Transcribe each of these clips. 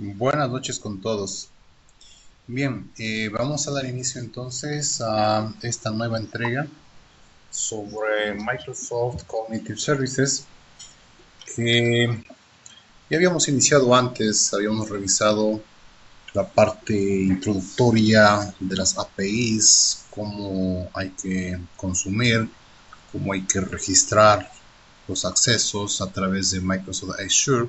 Buenas noches con todos. Bien, vamos a dar inicio entonces a esta nueva entrega sobre Microsoft Cognitive Services que ya habíamos iniciado antes, habíamos revisado la parte introductoria de las APIs, cómo hay que consumir, cómo hay que registrar los accesos a través de Microsoft Azure.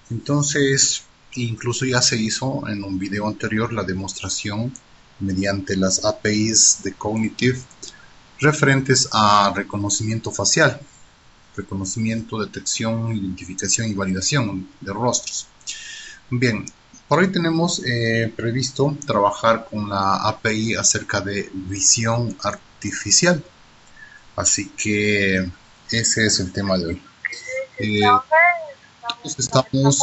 Entonces, incluso ya se hizo en un video anterior la demostración mediante las APIs de Cognitive referentes a reconocimiento facial, reconocimiento, detección, identificación y validación de rostros. Bien, por hoy tenemos previsto trabajar con la API acerca de visión artificial. Así que ese es el tema de hoy. Eh, Todos estamos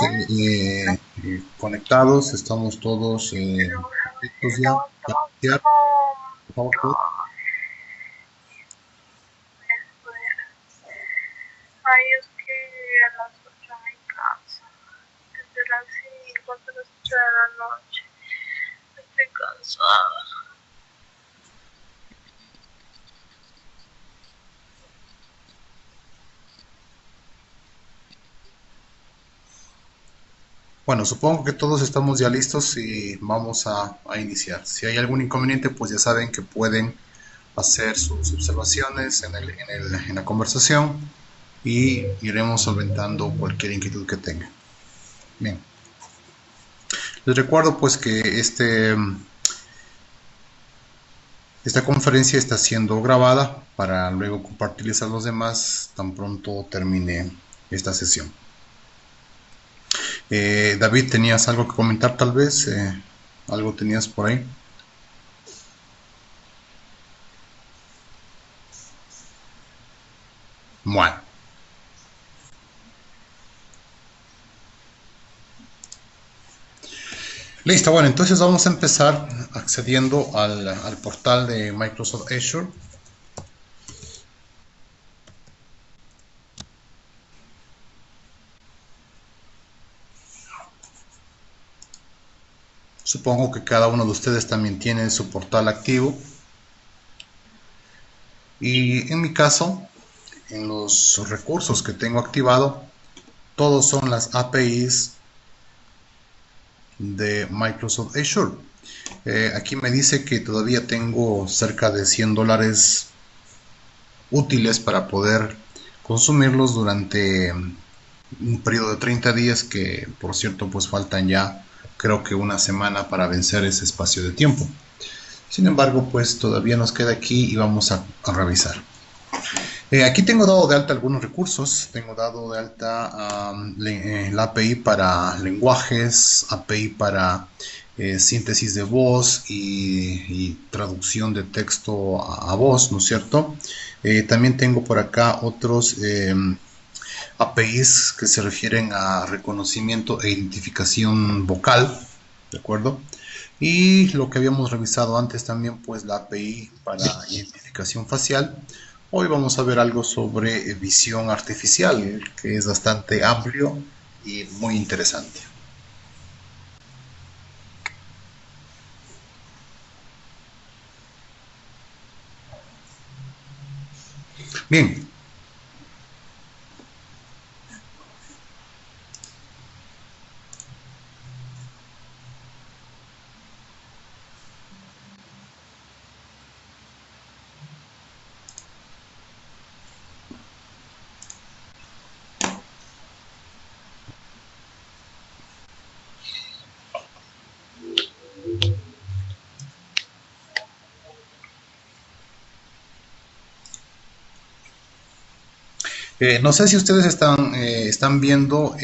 conectados, estamos todos listos ya para iniciar. Por favor, todos. Ay, es que a las 8 me canso. Desde las 5 hasta las 8 de la noche. Estoy cansada. Bueno, supongo que todos estamos ya listos y vamos a iniciar. Si hay algún inconveniente, pues ya saben que pueden hacer sus observaciones en la conversación y iremos solventando cualquier inquietud que tengan. Bien, les recuerdo pues que esta conferencia está siendo grabada para luego compartirles a los demás tan pronto termine esta sesión. David, ¿tenías algo que comentar tal vez? ¿Algo tenías por ahí? Bueno. Listo, bueno, entonces vamos a empezar accediendo al portal de Microsoft Azure. Supongo que cada uno de ustedes también tiene su portal activo. Y en mi caso, en los recursos que tengo activado, todos son las APIs de Microsoft Azure. Aquí me dice que todavía tengo cerca de $100 útiles para poder consumirlos durante un periodo de 30 días que, por cierto, pues faltan ya creo que una semana para vencer ese espacio de tiempo. Sin embargo, pues todavía nos queda aquí y vamos a revisar. Aquí tengo dado de alta algunos recursos. Tengo dado de alta la API para lenguajes, API para síntesis de voz y traducción de texto a voz, ¿no es cierto? También tengo por acá otros APIs que se refieren a reconocimiento e identificación vocal, ¿de acuerdo? Y lo que habíamos revisado antes también, pues la API para identificación facial. Hoy vamos a ver algo sobre visión artificial, que es bastante amplio y muy interesante. Bien, no sé si ustedes están viendo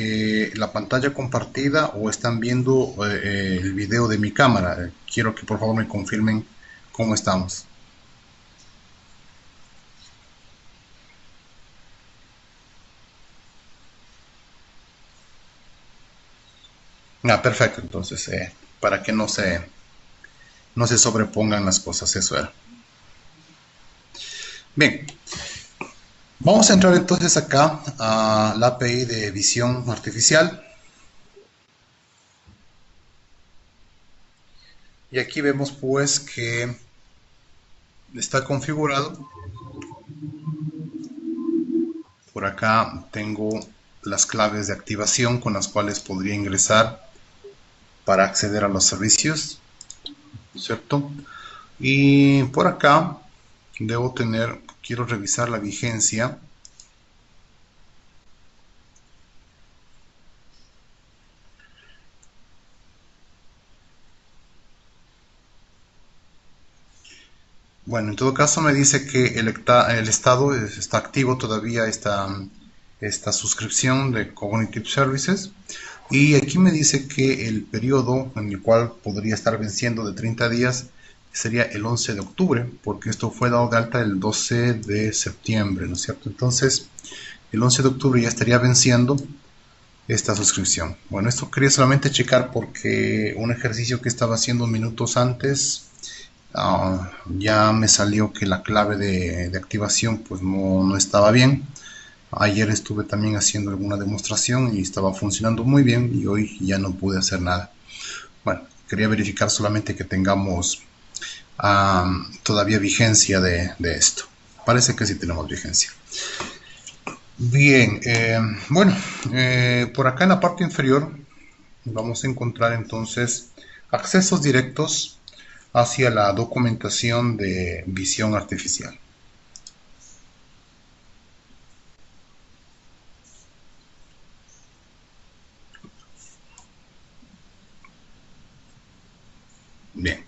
la pantalla compartida o están viendo el video de mi cámara. Quiero que por favor me confirmen cómo estamos. Perfecto, entonces, para que no se sobrepongan las cosas, eso era. Bien, vamos a entrar entonces acá a la API de visión artificial. Y aquí vemos pues que está configurado. Por acá tengo las claves de activación con las cuales podría ingresar para acceder a los servicios, ¿cierto? Y por acá quiero revisar la vigencia. Bueno, en todo caso me dice que el estado está activo todavía esta suscripción de Cognitive Services. Y aquí me dice que el periodo en el cual podría estar venciendo de 30 días sería el 11 de octubre, porque esto fue dado de alta el 12 de septiembre, ¿no es cierto? Entonces, el 11 de octubre ya estaría venciendo esta suscripción. Bueno, esto quería solamente checar porque un ejercicio que estaba haciendo minutos antes, ya me salió que la clave de activación pues no estaba bien. Ayer estuve también haciendo alguna demostración y estaba funcionando muy bien y hoy ya no pude hacer nada. Bueno, quería verificar solamente que tengamos todavía vigencia de esto. Parece que sí tenemos vigencia. Bien, bueno, por acá en la parte inferior vamos a encontrar entonces accesos directos hacia la documentación de visión artificial. Bien.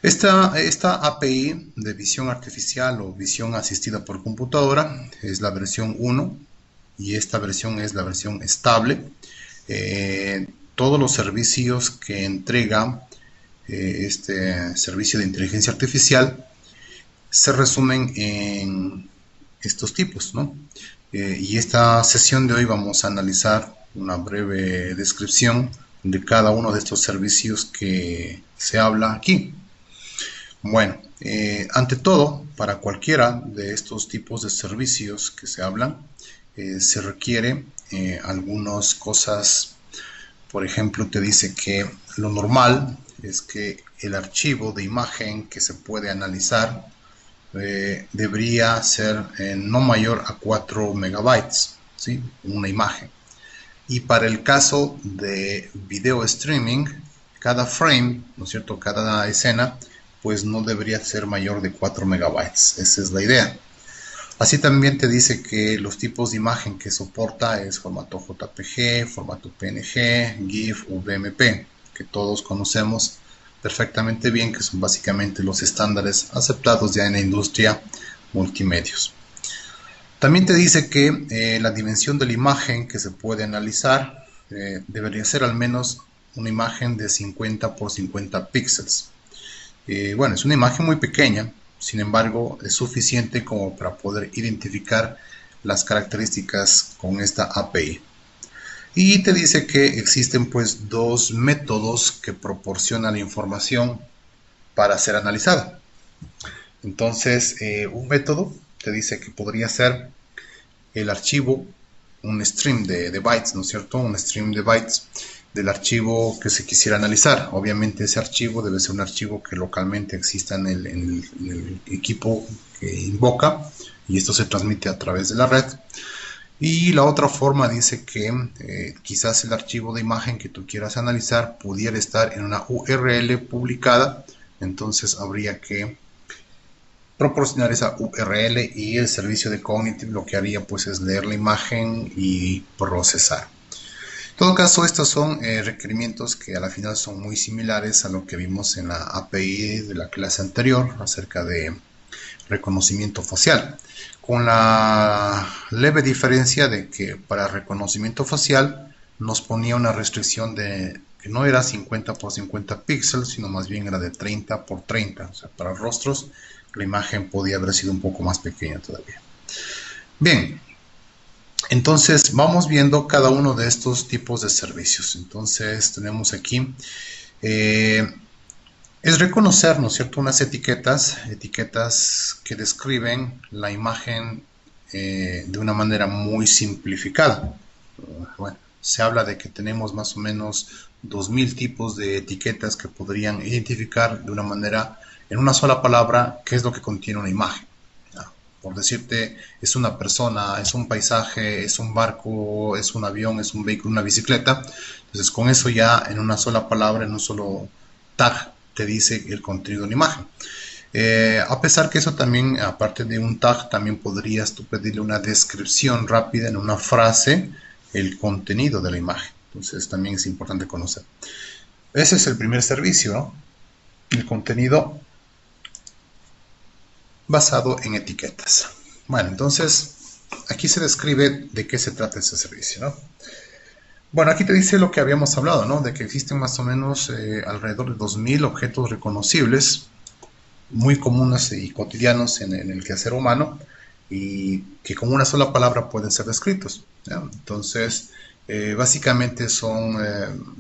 Esta API de visión artificial o visión asistida por computadora es la versión 1 y esta versión es la versión estable. Todos los servicios que entrega este servicio de inteligencia artificial se resumen en estos tipos, ¿no? Y esta sesión de hoy vamos a analizar una breve descripción de cada uno de estos servicios que se habla aquí. Bueno, ante todo, para cualquiera de estos tipos de servicios que se hablan, se requiere algunas cosas. Por ejemplo, te dice que lo normal es que el archivo de imagen que se puede analizar debería ser no mayor a 4 megabytes, ¿sí? Una imagen. Y para el caso de video streaming, cada frame, ¿no es cierto? Cada escena, pues no debería ser mayor de 4 megabytes. Esa es la idea. Así también te dice que los tipos de imagen que soporta es formato JPG, formato PNG, GIF o BMP, que todos conocemos perfectamente bien, que son básicamente los estándares aceptados ya en la industria multimedios. También te dice que la dimensión de la imagen que se puede analizar debería ser al menos una imagen de 50 por 50 píxeles. Bueno, es una imagen muy pequeña, sin embargo es suficiente como para poder identificar las características con esta API. Y te dice que existen pues dos métodos que proporcionan la información para ser analizada. Entonces, un método te dice que podría ser el archivo, un stream de bytes, ¿no es cierto? Un stream de bytes del archivo que se quisiera analizar. Obviamente ese archivo debe ser un archivo que localmente exista en el equipo que invoca y esto se transmite a través de la red. Y la otra forma dice que quizás el archivo de imagen que tú quieras analizar pudiera estar en una URL publicada, entonces habría que proporcionar esa URL y el servicio de Cognitive lo que haría pues es leer la imagen y procesar. En todo caso, estos son requerimientos que a la final son muy similares a lo que vimos en la API de la clase anterior acerca de reconocimiento facial, con la leve diferencia de que para reconocimiento facial nos ponía una restricción de que no era 50 por 50 píxeles, sino más bien era de 30 por 30, o sea, para rostros la imagen podía haber sido un poco más pequeña todavía. Bien, entonces vamos viendo cada uno de estos tipos de servicios. Entonces tenemos aquí es reconocer, ¿no es cierto?, unas etiquetas que describen la imagen de una manera muy simplificada. Bueno, se habla de que tenemos más o menos 2000 tipos de etiquetas que podrían identificar de una manera, en una sola palabra, qué es lo que contiene una imagen. Por decirte, es una persona, es un paisaje, es un barco, es un avión, es un vehículo, una bicicleta. Entonces, con eso ya en una sola palabra, en un solo tag, te dice el contenido de una imagen. A pesar que eso también, aparte de un tag, también podrías tú pedirle una descripción rápida en una frase, el contenido de la imagen. Entonces, también es importante conocer. Ese es el primer servicio, ¿no? El contenido basado en etiquetas. Bueno, entonces aquí se describe de qué se trata ese servicio, ¿no? Bueno, aquí te dice lo que habíamos hablado, ¿no? De que existen más o menos alrededor de 2000 objetos reconocibles, muy comunes y cotidianos en el quehacer humano, y que con una sola palabra pueden ser descritos, ¿ya? Entonces, básicamente son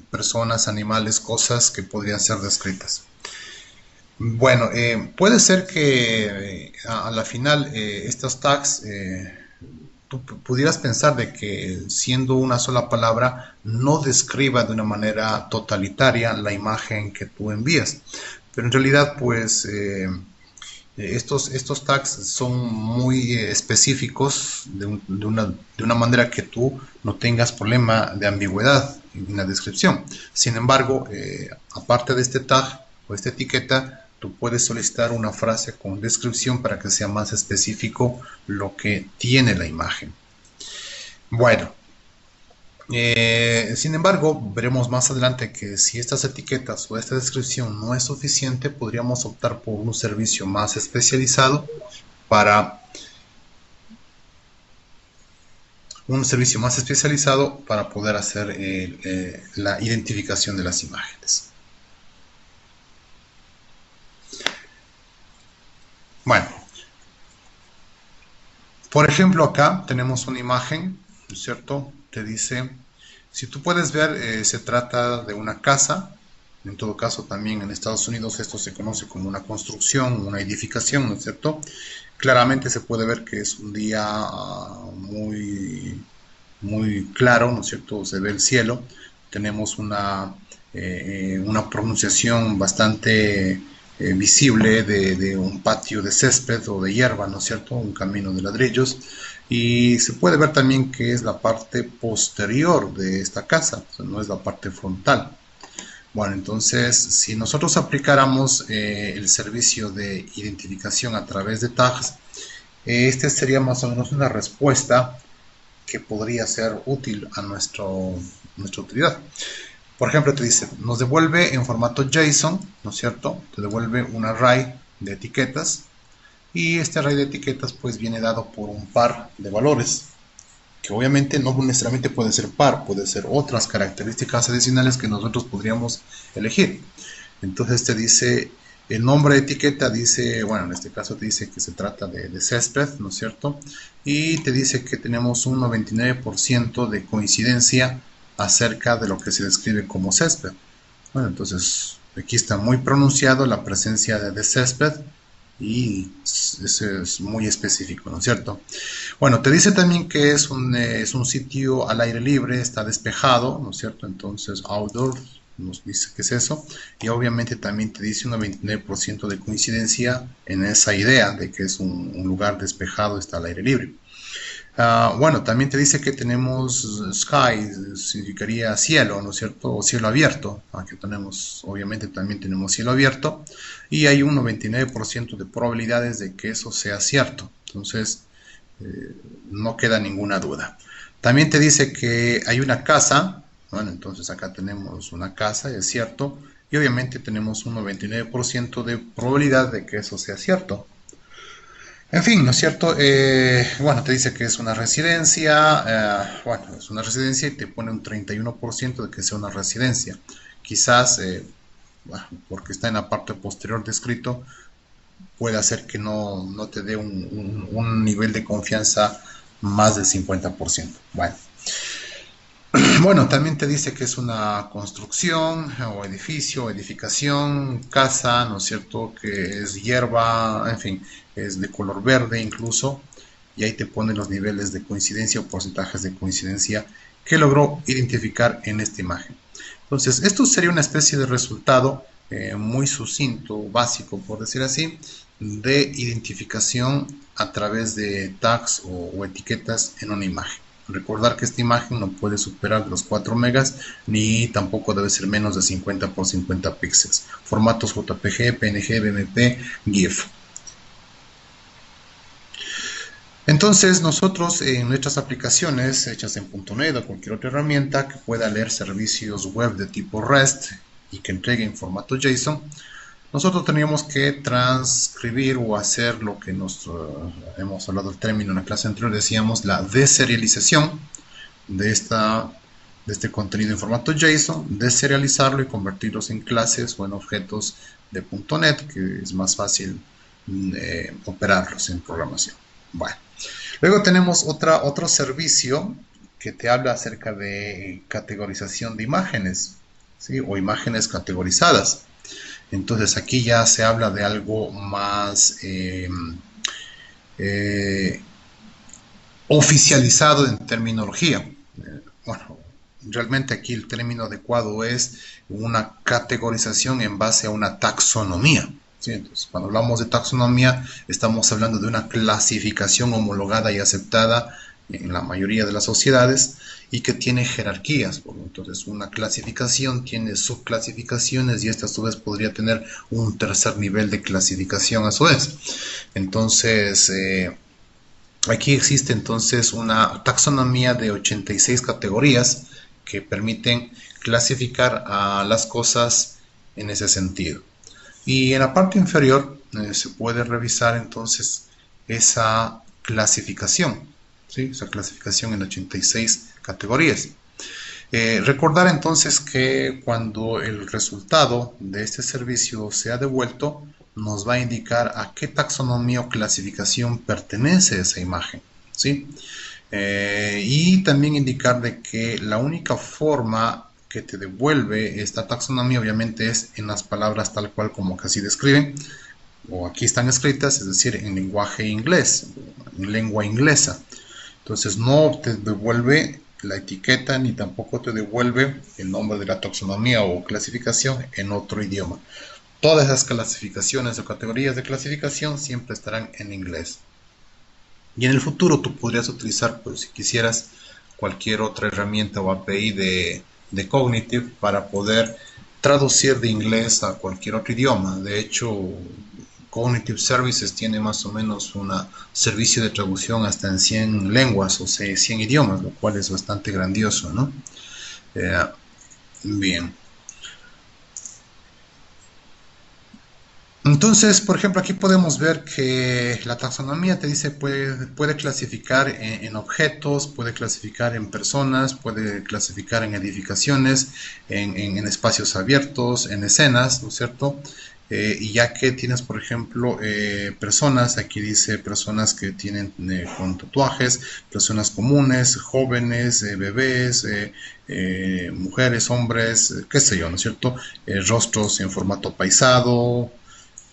personas, animales, cosas que podrían ser descritas. Bueno, puede ser que a la final estos tags, tú pudieras pensar de que siendo una sola palabra no describa de una manera totalitaria la imagen que tú envías, pero en realidad pues estos tags son muy específicos de una manera que tú no tengas problema de ambigüedad en la descripción. Sin embargo, aparte de este tag o esta etiqueta, tú puedes solicitar una frase con descripción para que sea más específico lo que tiene la imagen. Bueno, sin embargo, veremos más adelante que si estas etiquetas o esta descripción no es suficiente, podríamos optar por un servicio más especializado para poder hacer la identificación de las imágenes. Bueno, por ejemplo, acá tenemos una imagen, ¿no es cierto? Te dice, si tú puedes ver, se trata de una casa. En todo caso, también en Estados Unidos esto se conoce como una construcción, una edificación, ¿no es cierto? Claramente se puede ver que es un día muy claro, ¿no es cierto? Se ve el cielo. Tenemos una pronunciación bastante visible de un patio de césped o de hierba, ¿no es cierto? Un camino de ladrillos. Y se puede ver también que es la parte posterior de esta casa, o sea, no es la parte frontal. Bueno, entonces, si nosotros aplicáramos el servicio de identificación a través de tags, este sería más o menos una respuesta que podría ser útil a nuestra utilidad. Por ejemplo, te dice, nos devuelve en formato JSON, ¿no es cierto? Te devuelve un array de etiquetas y este array de etiquetas pues viene dado por un par de valores, que obviamente no necesariamente puede ser par, puede ser otras características adicionales que nosotros podríamos elegir. Entonces te dice el nombre de etiqueta, dice, bueno, en este caso te dice que se trata de césped, ¿no es cierto? Y te dice que tenemos un 99% de coincidencia acerca de lo que se describe como césped. Bueno, entonces aquí está muy pronunciado la presencia de césped y eso es muy específico, ¿no es cierto? Bueno, te dice también que es un sitio al aire libre, está despejado, ¿no es cierto? Entonces, outdoor nos dice que es eso. Y obviamente también te dice un 99% de coincidencia en esa idea de que es un lugar despejado, está al aire libre. Bueno, también te dice que tenemos sky, significaría cielo, ¿no es cierto? O cielo abierto. Aquí tenemos, obviamente también tenemos cielo abierto. Y hay un 99% de probabilidades de que eso sea cierto. Entonces, no queda ninguna duda. También te dice que hay una casa. Bueno, entonces acá tenemos una casa, es cierto. Y obviamente tenemos un 99% de probabilidad de que eso sea cierto. En fin, ¿no es cierto? Bueno, te dice que es una residencia, bueno, es una residencia y te pone un 31% de que sea una residencia. Quizás, bueno, porque está en la parte posterior descrito, puede hacer que no te dé un nivel de confianza más del 50%. Bueno. Bueno, también te dice que es una construcción o edificio, edificación, casa, ¿no es cierto? Que es hierba, en fin, es de color verde incluso. Y ahí te pone los niveles de coincidencia o porcentajes de coincidencia que logró identificar en esta imagen. Entonces, esto sería una especie de resultado muy sucinto, básico, por decir así, de identificación a través de tags o etiquetas en una imagen. Recordar que esta imagen no puede superar los 4 megas ni tampoco debe ser menos de 50 por 50 píxeles. Formatos JPG, PNG, BMP, GIF. Entonces nosotros en nuestras aplicaciones hechas en .NET o cualquier otra herramienta que pueda leer servicios web de tipo REST y que entregue en formato JSON, nosotros teníamos que transcribir o hacer lo que hemos hablado del término en la clase anterior, decíamos la deserialización de este contenido en formato JSON, deserializarlo y convertirlos en clases o en objetos de .NET, que es más fácil operarlos en programación. Bueno, luego tenemos otro servicio que te habla acerca de categorización de imágenes, ¿sí? O imágenes categorizadas. Entonces aquí ya se habla de algo más oficializado en terminología. Bueno, realmente aquí el término adecuado es una categorización en base a una taxonomía. ¿Sí? Entonces, cuando hablamos de taxonomía, estamos hablando de una clasificación homologada y aceptada en la mayoría de las sociedades y que tiene jerarquías. Entonces, una clasificación tiene subclasificaciones y esta a su vez podría tener un tercer nivel de clasificación a su vez. Entonces, aquí existe entonces una taxonomía de 86 categorías que permiten clasificar a las cosas en ese sentido. Y en la parte inferior se puede revisar entonces esa clasificación, ¿sí? Esa clasificación en 86 categorías. Recordar entonces que cuando el resultado de este servicio sea devuelto, nos va a indicar a qué taxonomía o clasificación pertenece esa imagen, ¿sí? Y también indicar de que la única forma que te devuelve esta taxonomía obviamente es en las palabras tal cual como que así describen o aquí están escritas, es decir, en lenguaje inglés, en lengua inglesa. Entonces no te devuelve la etiqueta ni tampoco te devuelve el nombre de la taxonomía o clasificación en otro idioma. Todas esas clasificaciones o categorías de clasificación siempre estarán en inglés. Y en el futuro tú podrías utilizar, pues, si quisieras, cualquier otra herramienta o API de Cognitive para poder traducir de inglés a cualquier otro idioma. De hecho, Cognitive Services tiene más o menos un servicio de traducción hasta en 100 lenguas, o sea, 100 idiomas, lo cual es bastante grandioso, ¿no? Bien. Entonces, por ejemplo, aquí podemos ver que la taxonomía te dice puede clasificar en objetos, puede clasificar en personas, puede clasificar en edificaciones, en espacios abiertos, en escenas, ¿no es cierto? Y ya que tienes, por ejemplo, personas, aquí dice personas que tienen con tatuajes, personas comunes, jóvenes, bebés, mujeres, hombres, qué sé yo, ¿no es cierto? Rostros en formato paisado.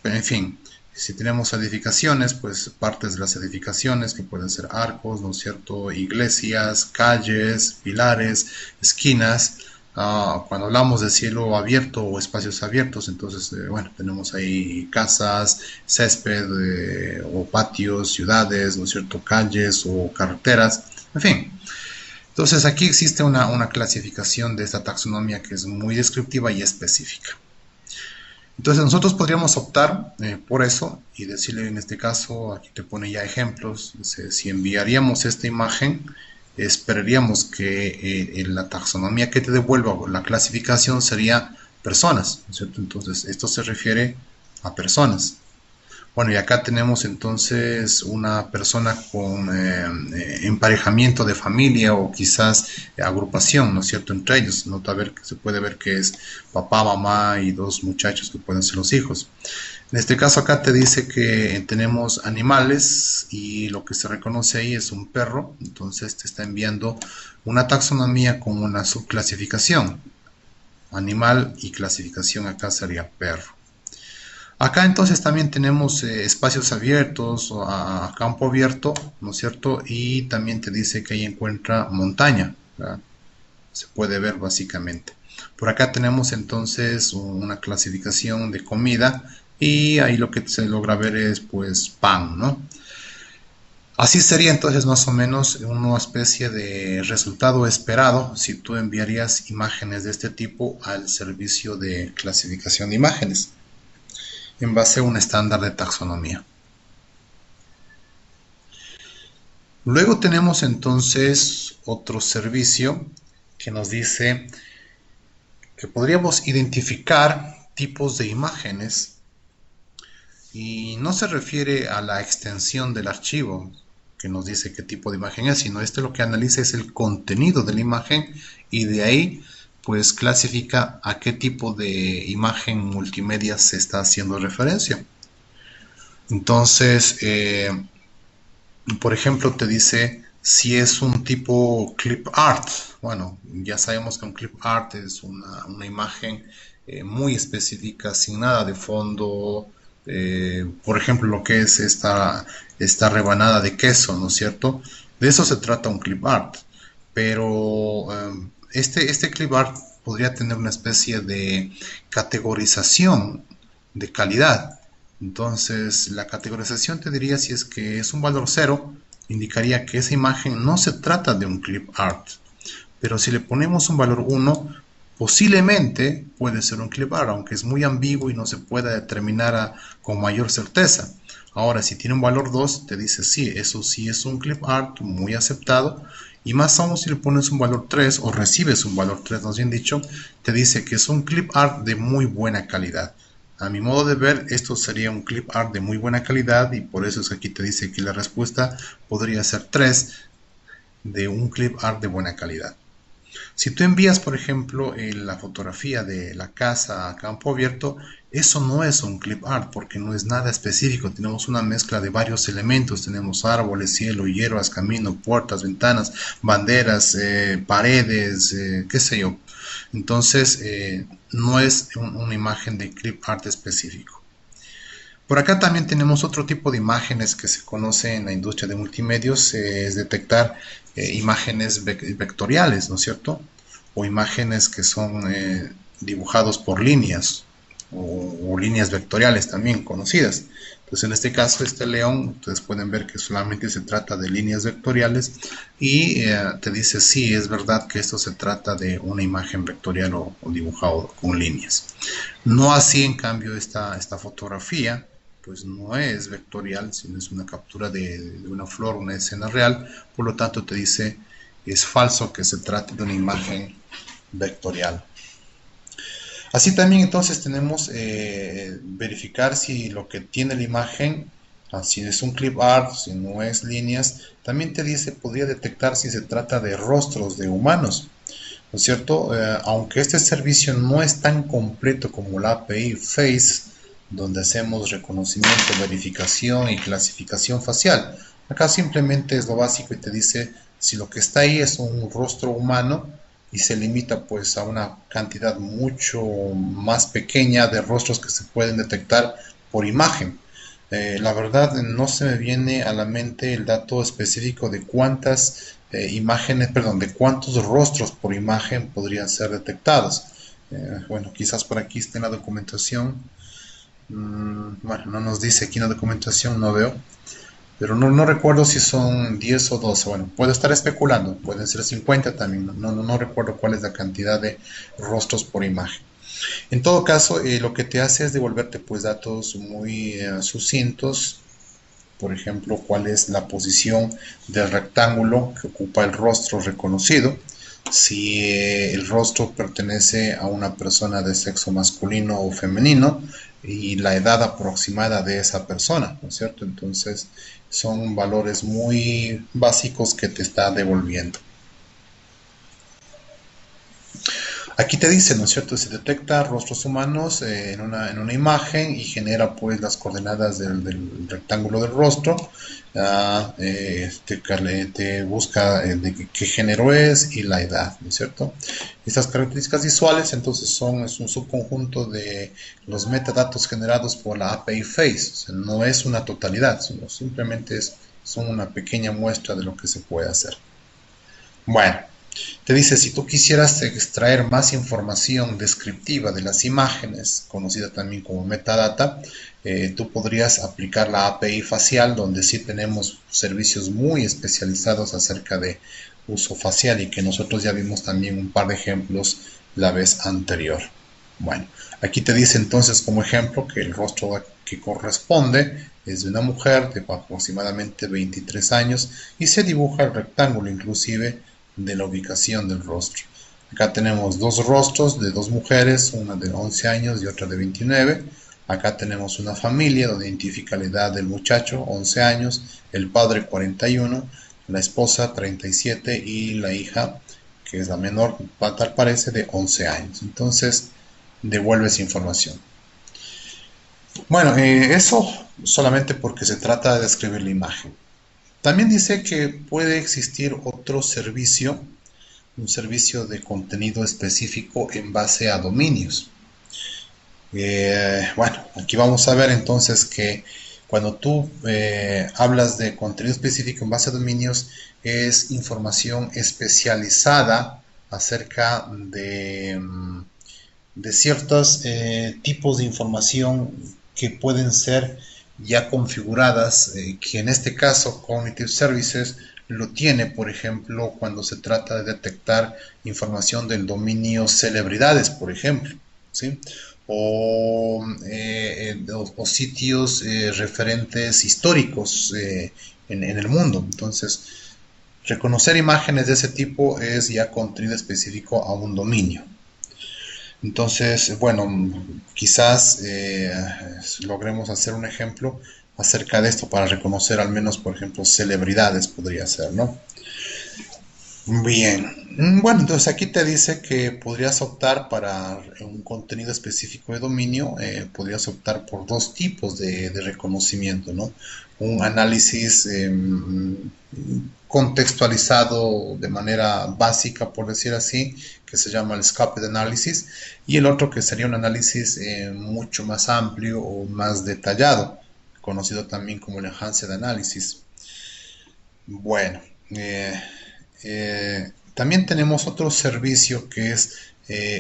En fin, si tenemos edificaciones, pues partes de las edificaciones que pueden ser arcos, ¿no es cierto? Iglesias, calles, pilares, esquinas. Cuando hablamos de cielo abierto o espacios abiertos, entonces, bueno, tenemos ahí casas, césped o patios, ciudades, ¿no es cierto? Calles o carreteras, en fin. Entonces aquí existe una clasificación de esta taxonomía que es muy descriptiva y específica. Entonces nosotros podríamos optar por eso y decirle en este caso, aquí te pone ya ejemplos, si enviaríamos esta imagen, esperaríamos que la taxonomía que te devuelva o la clasificación sería personas, ¿no es cierto? Entonces esto se refiere a personas. Bueno, y acá tenemos entonces una persona con emparejamiento de familia o quizás agrupación, ¿no es cierto?, entre ellos. Se puede ver que es papá, mamá y dos muchachos que pueden ser los hijos. En este caso acá te dice que tenemos animales y lo que se reconoce ahí es un perro. Entonces te está enviando una taxonomía con una subclasificación. Animal y clasificación acá sería perro. Acá entonces también tenemos espacios abiertos a campo abierto, ¿no es cierto? Y también te dice que ahí encuentra montaña, ¿verdad? se puede ver básicamente. Por acá tenemos entonces una clasificación de comida y ahí lo que se logra ver es pues pan, ¿no? Así sería entonces más o menos una especie de resultado esperado si tú enviarías imágenes de este tipo al servicio de clasificación de imágenes en base a un estándar de taxonomía. Luego tenemos entonces otro servicio que nos dice que podríamos identificar tipos de imágenes y no se refiere a la extensión del archivo que nos dice qué tipo de imagen es, sino lo que analiza es el contenido de la imagen y de ahí pues clasifica a qué tipo de imagen multimedia se está haciendo referencia. Entonces, por ejemplo, te dice si es un tipo clip art. Bueno, ya sabemos que un clip art es una imagen muy específica, sin nada de fondo. Por ejemplo, lo que es esta rebanada de queso, ¿no es cierto? De eso se trata un clip art. Pero este clip art podría tener una especie de categorización de calidad. Entonces, la categorización te diría si es que es un valor 0, indicaría que esa imagen no se trata de un clip art. Pero si le ponemos un valor 1, posiblemente puede ser un clip art, aunque es muy ambiguo y no se pueda determinar con mayor certeza. Ahora, si tiene un valor 2, te dice sí, eso sí es un clip art muy aceptado. Y más aún si le pones un valor 3 o recibes un valor 3, más bien dicho, te dice que es un clip art de muy buena calidad. A mi modo de ver, esto sería un clip art de muy buena calidad y por eso es que aquí te dice que la respuesta podría ser 3 de un clip art de buena calidad. Si tú envías, por ejemplo, la fotografía de la casa a campo abierto, eso no es un clip art porque no es nada específico. Tenemos una mezcla de varios elementos. Tenemos árboles, cielo, hierbas, camino, puertas, ventanas, banderas, paredes, qué sé yo. Entonces, no es una imagen de clip art específico. Por acá también tenemos otro tipo de imágenes que se conoce en la industria de multimedios, es detectar imágenes vectoriales, ¿no es cierto? O imágenes que son dibujados por líneas o líneas vectoriales también conocidas. Entonces en este caso este león, ustedes pueden ver que solamente se trata de líneas vectoriales y te dice sí, es verdad que esto se trata de una imagen vectorial o dibujado con líneas. No así en cambio esta fotografía, pues no es vectorial, sino es una captura de una flor, una escena real, por lo tanto te dice es falso que se trate de una imagen vectorial. Así también entonces tenemos verificar si lo que tiene la imagen, si es un clip art, si no es líneas, también te dice, podría detectar si se trata de rostros de humanos, ¿no es cierto? Aunque este servicio no es tan completo como la API Face, donde hacemos reconocimiento, verificación y clasificación facial. Acá simplemente es lo básico y te dice si lo que está ahí es un rostro humano y se limita pues a una cantidad mucho más pequeña de rostros que se pueden detectar por imagen. La verdad no se me viene a la mente el dato específico de cuántas imágenes, perdón, de cuántos rostros por imagen podrían ser detectados. Bueno, quizás por aquí esté en la documentación. Bueno, no nos dice aquí en la documentación, no veo. Pero no recuerdo si son 10 o 12. Bueno, puedo estar especulando. Pueden ser 50 también. No recuerdo cuál es la cantidad de rostros por imagen. En todo caso, lo que te hace es devolverte pues datos muy sucintos. Por ejemplo, cuál es la posición del rectángulo que ocupa el rostro reconocido. Si el rostro pertenece a una persona de sexo masculino o femenino y la edad aproximada de esa persona, ¿no es cierto? Entonces son valores muy básicos que te está devolviendo. Aquí te dice, ¿no es cierto? Se detecta rostros humanos en una imagen y genera pues las coordenadas del rectángulo del rostro. Te busca de qué género es y la edad, ¿no es cierto? Estas características visuales entonces es un subconjunto de los metadatos generados por la API Face. O sea, no es una totalidad, sino simplemente son una pequeña muestra de lo que se puede hacer. Bueno. Te dice, si tú quisieras extraer más información descriptiva de las imágenes, conocida también como metadata, tú podrías aplicar la API facial, donde sí tenemos servicios muy especializados acerca de uso facial y que nosotros ya vimos también un par de ejemplos la vez anterior. Bueno, aquí te dice entonces como ejemplo que el rostro que corresponde es de una mujer de aproximadamente 23 años y se dibuja el rectángulo inclusive de la ubicación del rostro. Acá tenemos dos rostros de dos mujeres, una de 11 años y otra de 29. Acá tenemos una familia donde identifica la edad del muchacho, 11 años, el padre 41, la esposa 37 y la hija, que es la menor, tal parece, de 11 años. Entonces, devuelve esa información. Bueno, eso solamente porque se trata de describir la imagen. También dice que puede existir otro servicio, un servicio de contenido específico en base a dominios. Bueno, aquí vamos a ver entonces que cuando tú hablas de contenido específico en base a dominios, es información especializada acerca de ciertos tipos de información que pueden ser ya configuradas, que en este caso Cognitive Services lo tiene, por ejemplo, cuando se trata de detectar información del dominio celebridades, por ejemplo, ¿sí? O sitios referentes históricos en el mundo. Entonces, reconocer imágenes de ese tipo es ya contenido específico a un dominio. Entonces, bueno, quizás logremos hacer un ejemplo acerca de esto para reconocer al menos, por ejemplo, celebridades podría ser, ¿no? Bien, bueno, entonces aquí te dice que podrías optar para un contenido específico de dominio, podrías optar por dos tipos de reconocimiento, ¿no? Un análisis contextualizado de manera básica, por decir así, que se llama el Scoped Analysis, y el otro que sería un análisis mucho más amplio o más detallado, conocido también como el Enhanced Analysis. Bueno, también tenemos otro servicio que es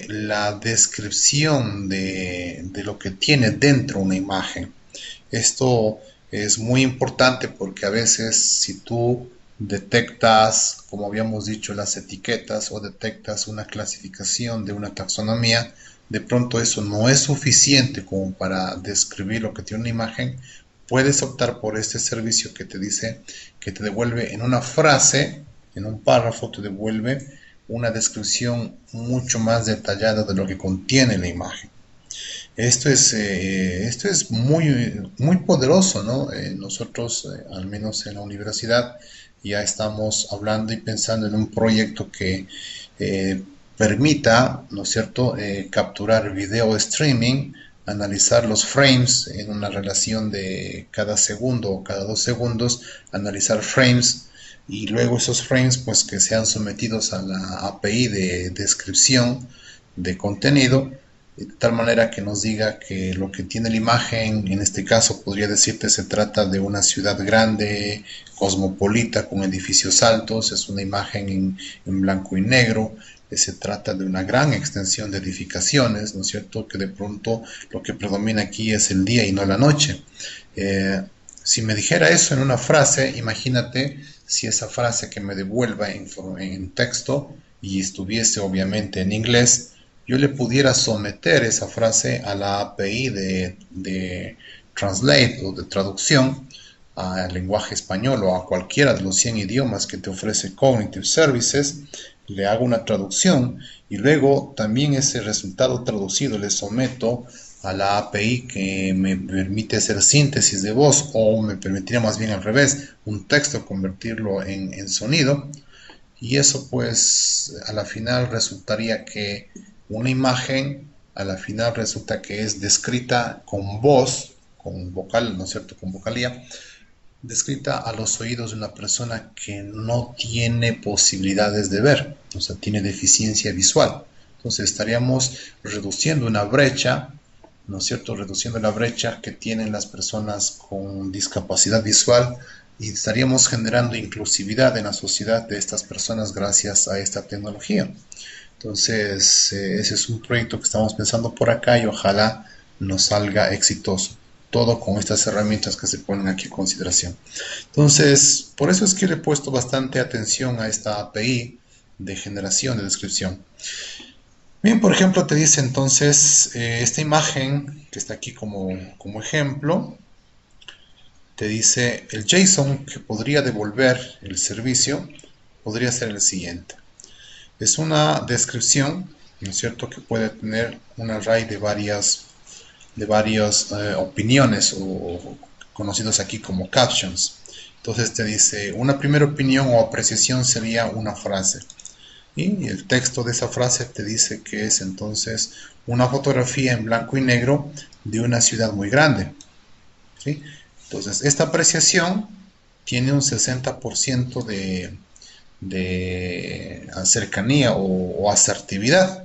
la descripción de lo que tiene dentro una imagen. Esto es muy importante porque a veces si tú detectas, como habíamos dicho, las etiquetas o detectas una clasificación de una taxonomía, de pronto eso no es suficiente como para describir lo que tiene una imagen. Puedes optar por este servicio que te dice que te devuelve en una frase, en un párrafo, te devuelve una descripción mucho más detallada de lo que contiene la imagen. Esto es muy, muy poderoso, ¿no? Nosotros, al menos en la universidad, ya estamos hablando y pensando en un proyecto que permita, ¿no es cierto?, capturar video streaming, analizar los frames en una relación de cada segundo o cada 2 segundos, analizar frames y luego esos frames pues que sean sometidos a la API de descripción de contenido de tal manera que nos diga que lo que tiene la imagen, en este caso podría decirte se trata de una ciudad grande, cosmopolita, con edificios altos, es una imagen en blanco y negro, se trata de una gran extensión de edificaciones, ¿no es cierto? Que de pronto lo que predomina aquí es el día y no la noche. Si me dijera eso en una frase, imagínate si esa frase que me devuelva en texto y estuviese obviamente en inglés, yo le pudiera someter esa frase a la API de Translate o de traducción al lenguaje español o a cualquiera de los 100 idiomas que te ofrece Cognitive Services, le hago una traducción y luego también ese resultado traducido le someto a la API que me permite hacer síntesis de voz o me permitiría más bien al revés, un texto convertirlo en sonido y eso pues a la final resultaría que una imagen a la final resulta que es descrita con voz, con vocal, ¿no es cierto?, con vocalía, descrita a los oídos de una persona que no tiene posibilidades de ver, o sea, tiene deficiencia visual. Entonces estaríamos reduciendo una brecha, ¿no es cierto?, reduciendo la brecha que tienen las personas con discapacidad visual y estaríamos generando inclusividad en la sociedad de estas personas gracias a esta tecnología. Entonces, ese es un proyecto que estamos pensando por acá y ojalá nos salga exitoso. Todo con estas herramientas que se ponen aquí en consideración. Entonces, por eso es que le he puesto bastante atención a esta API de generación de descripción. Bien, por ejemplo, te dice entonces esta imagen que está aquí como ejemplo, te dice el JSON que podría devolver el servicio podría ser el siguiente. Es una descripción, ¿no es cierto?, que puede tener un array de varias opiniones o conocidos aquí como captions. Entonces te dice, una primera opinión o apreciación sería una frase. Y el texto de esa frase te dice que es entonces una fotografía en blanco y negro de una ciudad muy grande. ¿Sí? Entonces, esta apreciación tiene un 60% de cercanía o asertividad.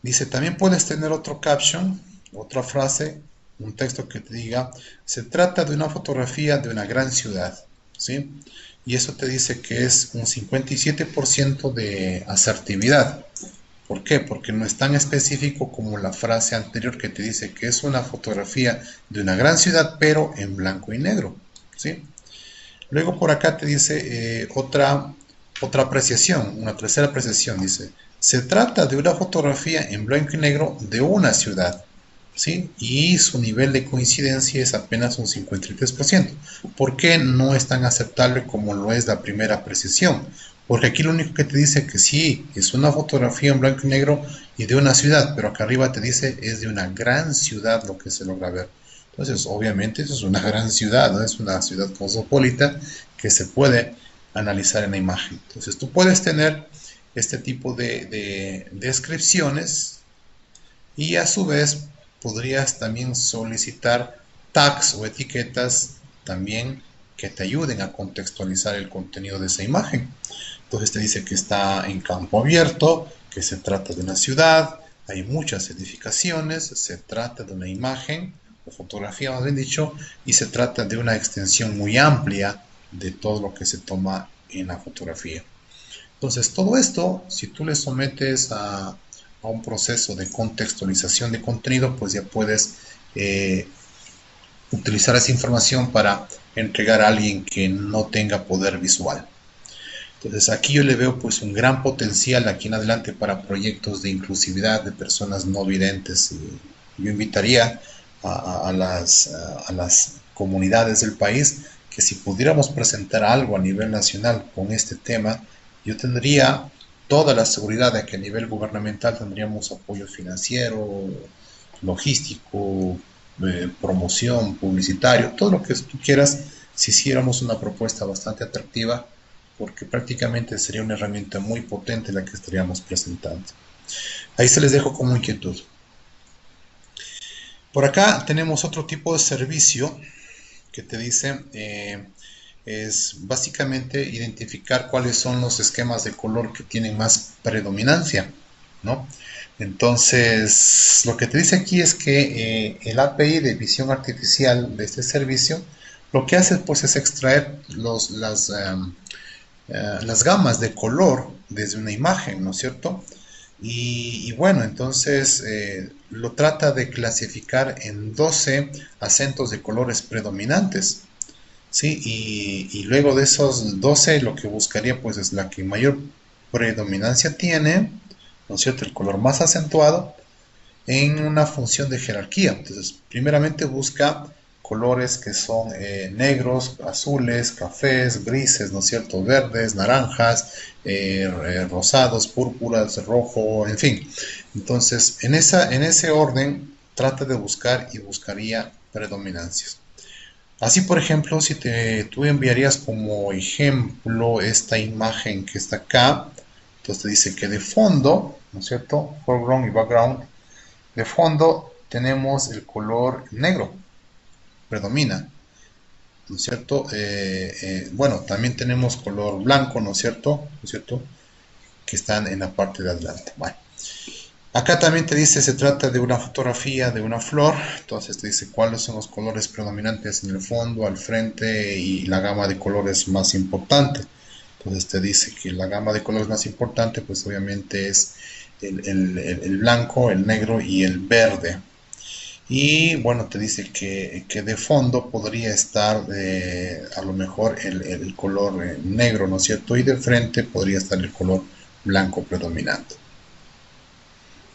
Dice, también puedes tener otro caption, otra frase, un texto que te diga, se trata de una fotografía de una gran ciudad, ¿sí? Y eso te dice que es un 57% de asertividad. ¿Por qué? Porque no es tan específico como la frase anterior que te dice que es una fotografía de una gran ciudad, pero en blanco y negro, ¿sí? Luego por acá te dice otra apreciación, una tercera apreciación. Dice, se trata de una fotografía en blanco y negro de una ciudad, ¿sí? Y su nivel de coincidencia es apenas un 53%. ¿Por qué no es tan aceptable como lo es la primera apreciación? Porque aquí lo único que te dice que sí, es una fotografía en blanco y negro y de una ciudad, pero acá arriba te dice es de una gran ciudad lo que se logra ver. Entonces, obviamente, eso es una gran ciudad, ¿no? Es una ciudad cosmopolita que se puede analizar en la imagen. Entonces, tú puedes tener este tipo de descripciones y a su vez podrías también solicitar tags o etiquetas también que te ayuden a contextualizar el contenido de esa imagen. Entonces te dice que está en campo abierto, que se trata de una ciudad, hay muchas edificaciones, se trata de una imagen o fotografía más bien dicho, y se trata de una extensión muy amplia de todo lo que se toma en la fotografía. Entonces todo esto, si tú le sometes a un proceso de contextualización de contenido, pues ya puedes utilizar esa información para entregar a alguien que no tenga poder visual. Entonces aquí yo le veo pues un gran potencial aquí en adelante para proyectos de inclusividad de personas no videntes. Y yo invitaría a las comunidades del país que si pudiéramos presentar algo a nivel nacional con este tema, yo tendría toda la seguridad de que a nivel gubernamental tendríamos apoyo financiero, logístico, promoción, publicitario, todo lo que tú quieras, si hiciéramos una propuesta bastante atractiva, porque prácticamente sería una herramienta muy potente la que estaríamos presentando. Ahí se les dejo como inquietud. Por acá tenemos otro tipo de servicio que te dice, es básicamente identificar cuáles son los esquemas de color que tienen más predominancia, ¿no? Entonces, lo que te dice aquí es que el API de visión artificial de este servicio, lo que hace pues es extraer las gamas de color desde una imagen, ¿no es cierto? Y bueno, entonces lo trata de clasificar en 12 acentos de colores predominantes, ¿sí? Y luego de esos 12 lo que buscaría pues es la que mayor predominancia tiene, ¿no es cierto? El color más acentuado en una función de jerarquía. Entonces, primeramente busca colores que son negros, azules, cafés, grises, ¿no es cierto? Verdes, naranjas, rosados, púrpuras, rojo, en fin. Entonces, en ese orden, trata de buscar y buscaría predominancias. Así, por ejemplo, si tú enviarías como ejemplo esta imagen que está acá, entonces te dice que de fondo, ¿no es cierto? Foreground y background, de fondo tenemos el color negro, predomina, ¿no es cierto? Bueno, también tenemos color blanco, ¿no es cierto? ¿No es cierto? Que están en la parte de adelante. Bueno, Acá también te dice, se trata de una fotografía de una flor, entonces te dice cuáles son los colores predominantes en el fondo, al frente y la gama de colores más importante. Entonces te dice que la gama de colores más importante pues obviamente es el blanco, el negro y el verde. Y bueno, te dice que de fondo podría estar a lo mejor el color negro, ¿no es cierto? Y de frente podría estar el color blanco predominante.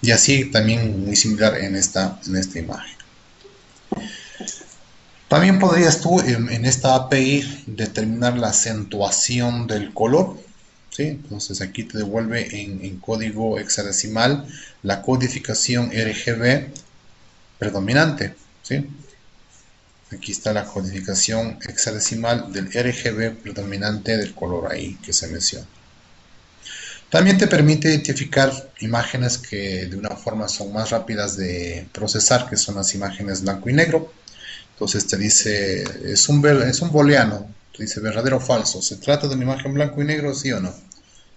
Y así también muy similar en esta imagen. También podrías tú en esta API determinar la acentuación del color. ¿Sí? Entonces aquí te devuelve en código hexadecimal la codificación RGB predominante. ¿Sí? Aquí está la codificación hexadecimal del RGB predominante del color ahí que se menciona. También te permite identificar imágenes que de una forma son más rápidas de procesar, que son las imágenes blanco y negro. Entonces te dice, es un booleano, te dice verdadero o falso. ¿Se trata de una imagen blanco y negro, sí o no?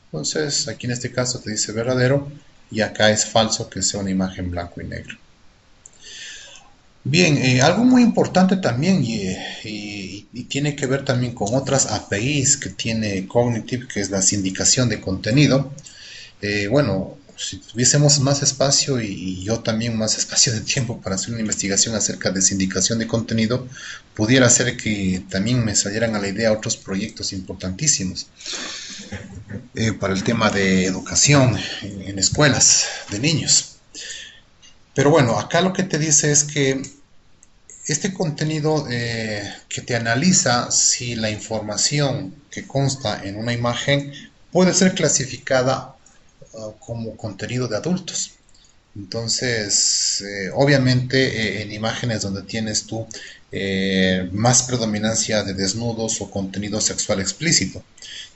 Entonces aquí en este caso te dice verdadero y acá es falso que sea una imagen blanco y negro. Bien, algo muy importante también y tiene que ver también con otras APIs que tiene Cognitive, que es la sindicación de contenido. Bueno, si tuviésemos más espacio y yo también más espacio de tiempo para hacer una investigación acerca de sindicación de contenido, pudiera ser que también me salieran a la idea otros proyectos importantísimos para el tema de educación en escuelas de niños. Pero bueno, acá lo que te dice es que este contenido que te analiza si la información que consta en una imagen puede ser clasificada como contenido de adultos. Entonces, obviamente en imágenes donde tienes tú más predominancia de desnudos o contenido sexual explícito.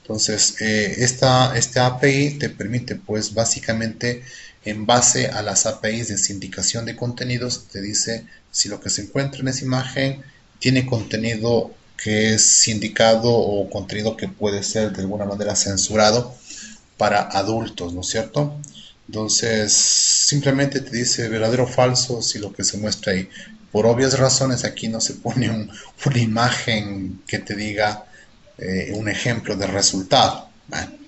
Entonces, esta API te permite, pues, básicamente, en base a las APIs de sindicación de contenidos, te dice si lo que se encuentra en esa imagen tiene contenido que es sindicado o contenido que puede ser de alguna manera censurado para adultos, ¿no es cierto? Entonces, simplemente te dice verdadero o falso si lo que se muestra ahí. Por obvias razones, aquí no se pone una imagen que te diga un ejemplo de resultado. Bueno.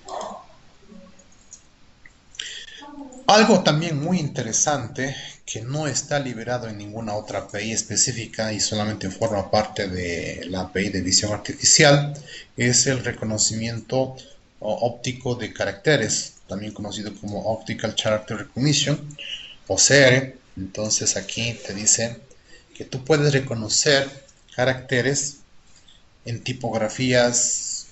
Algo también muy interesante que no está liberado en ninguna otra API específica y solamente forma parte de la API de visión artificial es el reconocimiento óptico de caracteres, también conocido como Optical Character Recognition, OCR. Entonces aquí te dice que tú puedes reconocer caracteres en tipografías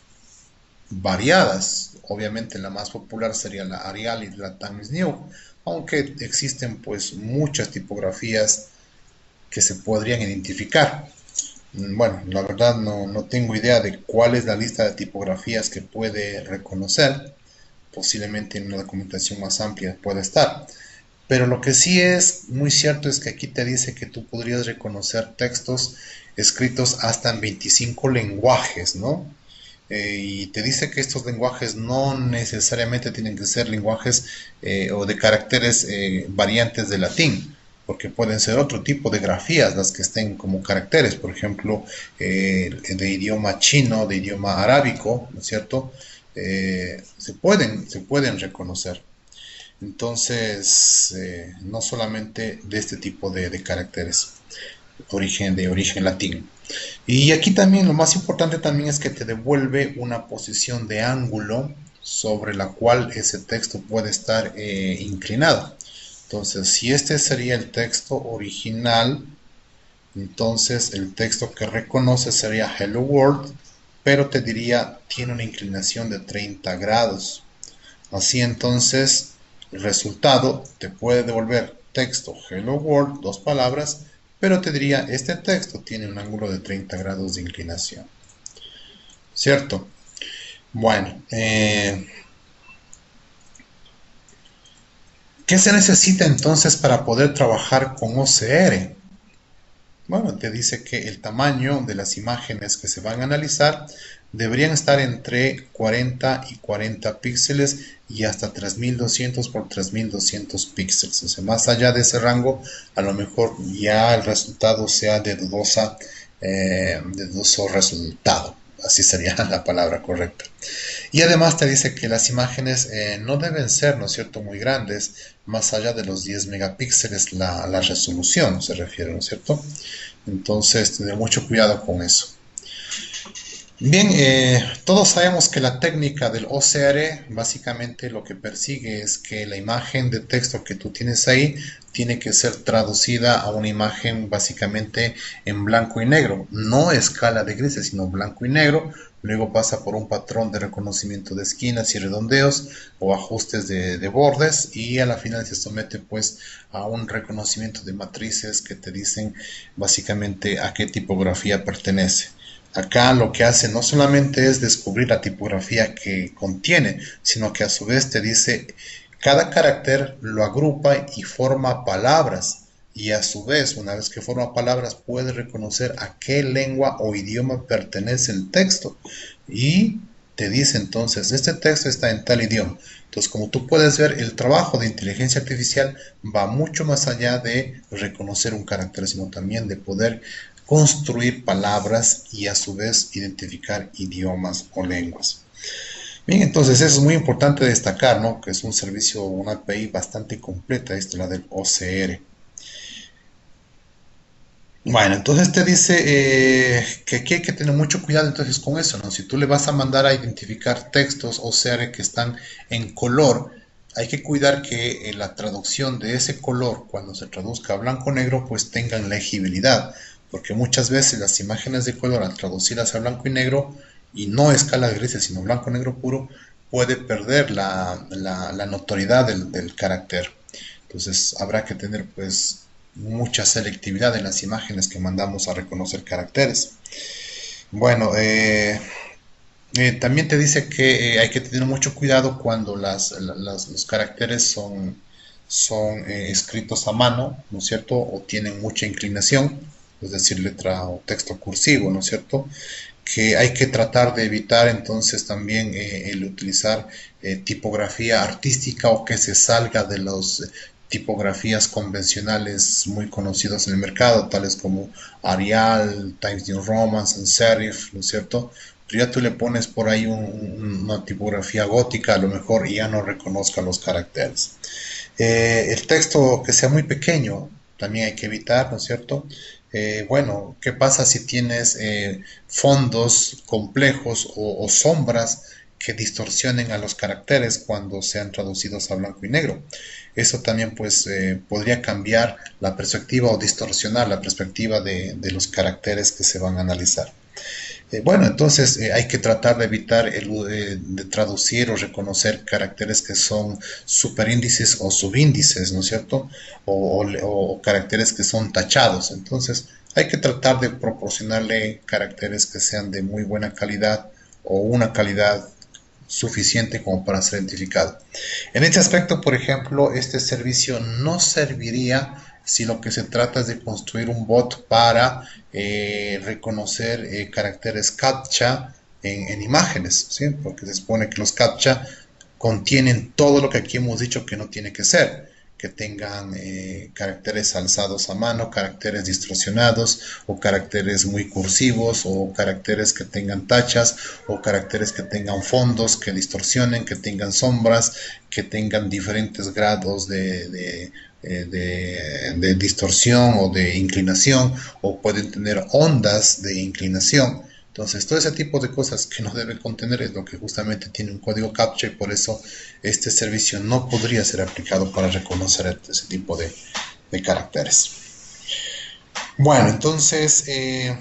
variadas. Obviamente la más popular sería la Arial y la Times New, aunque existen pues muchas tipografías que se podrían identificar. Bueno, la verdad no tengo idea de cuál es la lista de tipografías que puede reconocer. Posiblemente en una documentación más amplia pueda estar. Pero lo que sí es muy cierto es que aquí te dice que tú podrías reconocer textos escritos hasta en 25 lenguajes, ¿no? Y te dice que estos lenguajes no necesariamente tienen que ser lenguajes o de caracteres variantes de latín, porque pueden ser otro tipo de grafías las que estén como caracteres, por ejemplo, de idioma chino, de idioma arábico, ¿no es cierto? Se pueden reconocer. Entonces, no solamente de este tipo de caracteres de origen latino. Y aquí también lo más importante también es que te devuelve una posición de ángulo sobre la cual ese texto puede estar inclinado. Entonces, si este sería el texto original, entonces el texto que reconoce sería Hello World, pero te diría tiene una inclinación de 30 grados. Así entonces, el resultado te puede devolver texto Hello World, dos palabras, pero te diría, este texto tiene un ángulo de 30 grados de inclinación. ¿Cierto? Bueno, ¿qué se necesita entonces para poder trabajar con OCR? Bueno, te dice que el tamaño de las imágenes que se van a analizar deberían estar entre 40 y 40 píxeles y hasta 3200 por 3200 píxeles. O sea, más allá de ese rango, a lo mejor ya el resultado sea de dudoso resultado. Así sería la palabra correcta. Y además te dice que las imágenes no deben ser, ¿no es cierto?, muy grandes, más allá de los 10 megapíxeles la resolución se refiere, ¿no es cierto? Entonces, tener mucho cuidado con eso. Bien, todos sabemos que la técnica del OCR básicamente lo que persigue es que la imagen de texto que tú tienes ahí tiene que ser traducida a una imagen básicamente en blanco y negro, no escala de grises, sino blanco y negro. Luego pasa por un patrón de reconocimiento de esquinas y redondeos o ajustes de bordes y a la final se somete pues a un reconocimiento de matrices que te dicen básicamente a qué tipografía pertenece. Acá lo que hace no solamente es descubrir la tipografía que contiene, sino que a su vez te dice cada carácter lo agrupa y forma palabras. Y a su vez, una vez que forma palabras, puede reconocer a qué lengua o idioma pertenece el texto. Y te dice entonces, este texto está en tal idioma. Entonces, como tú puedes ver, el trabajo de inteligencia artificial va mucho más allá de reconocer un carácter, sino también de poder construir palabras y a su vez identificar idiomas o lenguas. Bien, entonces eso es muy importante destacar, ¿no? Que es un servicio, una API bastante completa, esta la del OCR. Bueno, entonces te dice que aquí hay que tener mucho cuidado entonces con eso, ¿no? Si tú le vas a mandar a identificar textos OCR que están en color, hay que cuidar que la traducción de ese color, cuando se traduzca a blanco-negro, pues tengan legibilidad, porque muchas veces las imágenes de color, al traducirlas a blanco y negro, y no escala de grises, sino blanco-negro puro, puede perder la notoriedad del carácter. Entonces habrá que tener pues mucha selectividad en las imágenes que mandamos a reconocer caracteres. Bueno, también te dice que hay que tener mucho cuidado cuando los caracteres son escritos a mano, ¿no es cierto? O tienen mucha inclinación, es decir, letra o texto cursivo, ¿no es cierto? Que hay que tratar de evitar entonces también el utilizar tipografía artística o que se salga de las tipografías convencionales muy conocidas en el mercado, tales como Arial, Times New Roman, Sans Serif, ¿no es cierto? Pero ya tú le pones por ahí una tipografía gótica, a lo mejor y ya no reconozca los caracteres. El texto que sea muy pequeño también hay que evitar, ¿no es cierto? Bueno, ¿qué pasa si tienes fondos complejos o sombras que distorsionen a los caracteres cuando sean traducidos a blanco y negro? Eso también pues podría cambiar la perspectiva o distorsionar la perspectiva de los caracteres que se van a analizar. Bueno, entonces hay que tratar de evitar de traducir o reconocer caracteres que son superíndices o subíndices, ¿no es cierto? O caracteres que son tachados. Entonces hay que tratar de proporcionarle caracteres que sean de muy buena calidad o una calidad suficiente como para ser identificado. En este aspecto, por ejemplo, este servicio no serviría si lo que se trata es de construir un bot para reconocer caracteres CAPTCHA en imágenes, ¿sí? Porque se supone que los CAPTCHA contienen todo lo que aquí hemos dicho que no tiene que ser, que tengan caracteres alzados a mano, caracteres distorsionados o caracteres muy cursivos o caracteres que tengan tachas o caracteres que tengan fondos que distorsionen, que tengan sombras, que tengan diferentes grados de distorsión o de inclinación o pueden tener ondas de inclinación. Entonces, todo ese tipo de cosas que no debe contener es lo que justamente tiene un código CAPTCHA y por eso este servicio no podría ser aplicado para reconocer ese tipo de caracteres. Bueno, entonces, ¿qué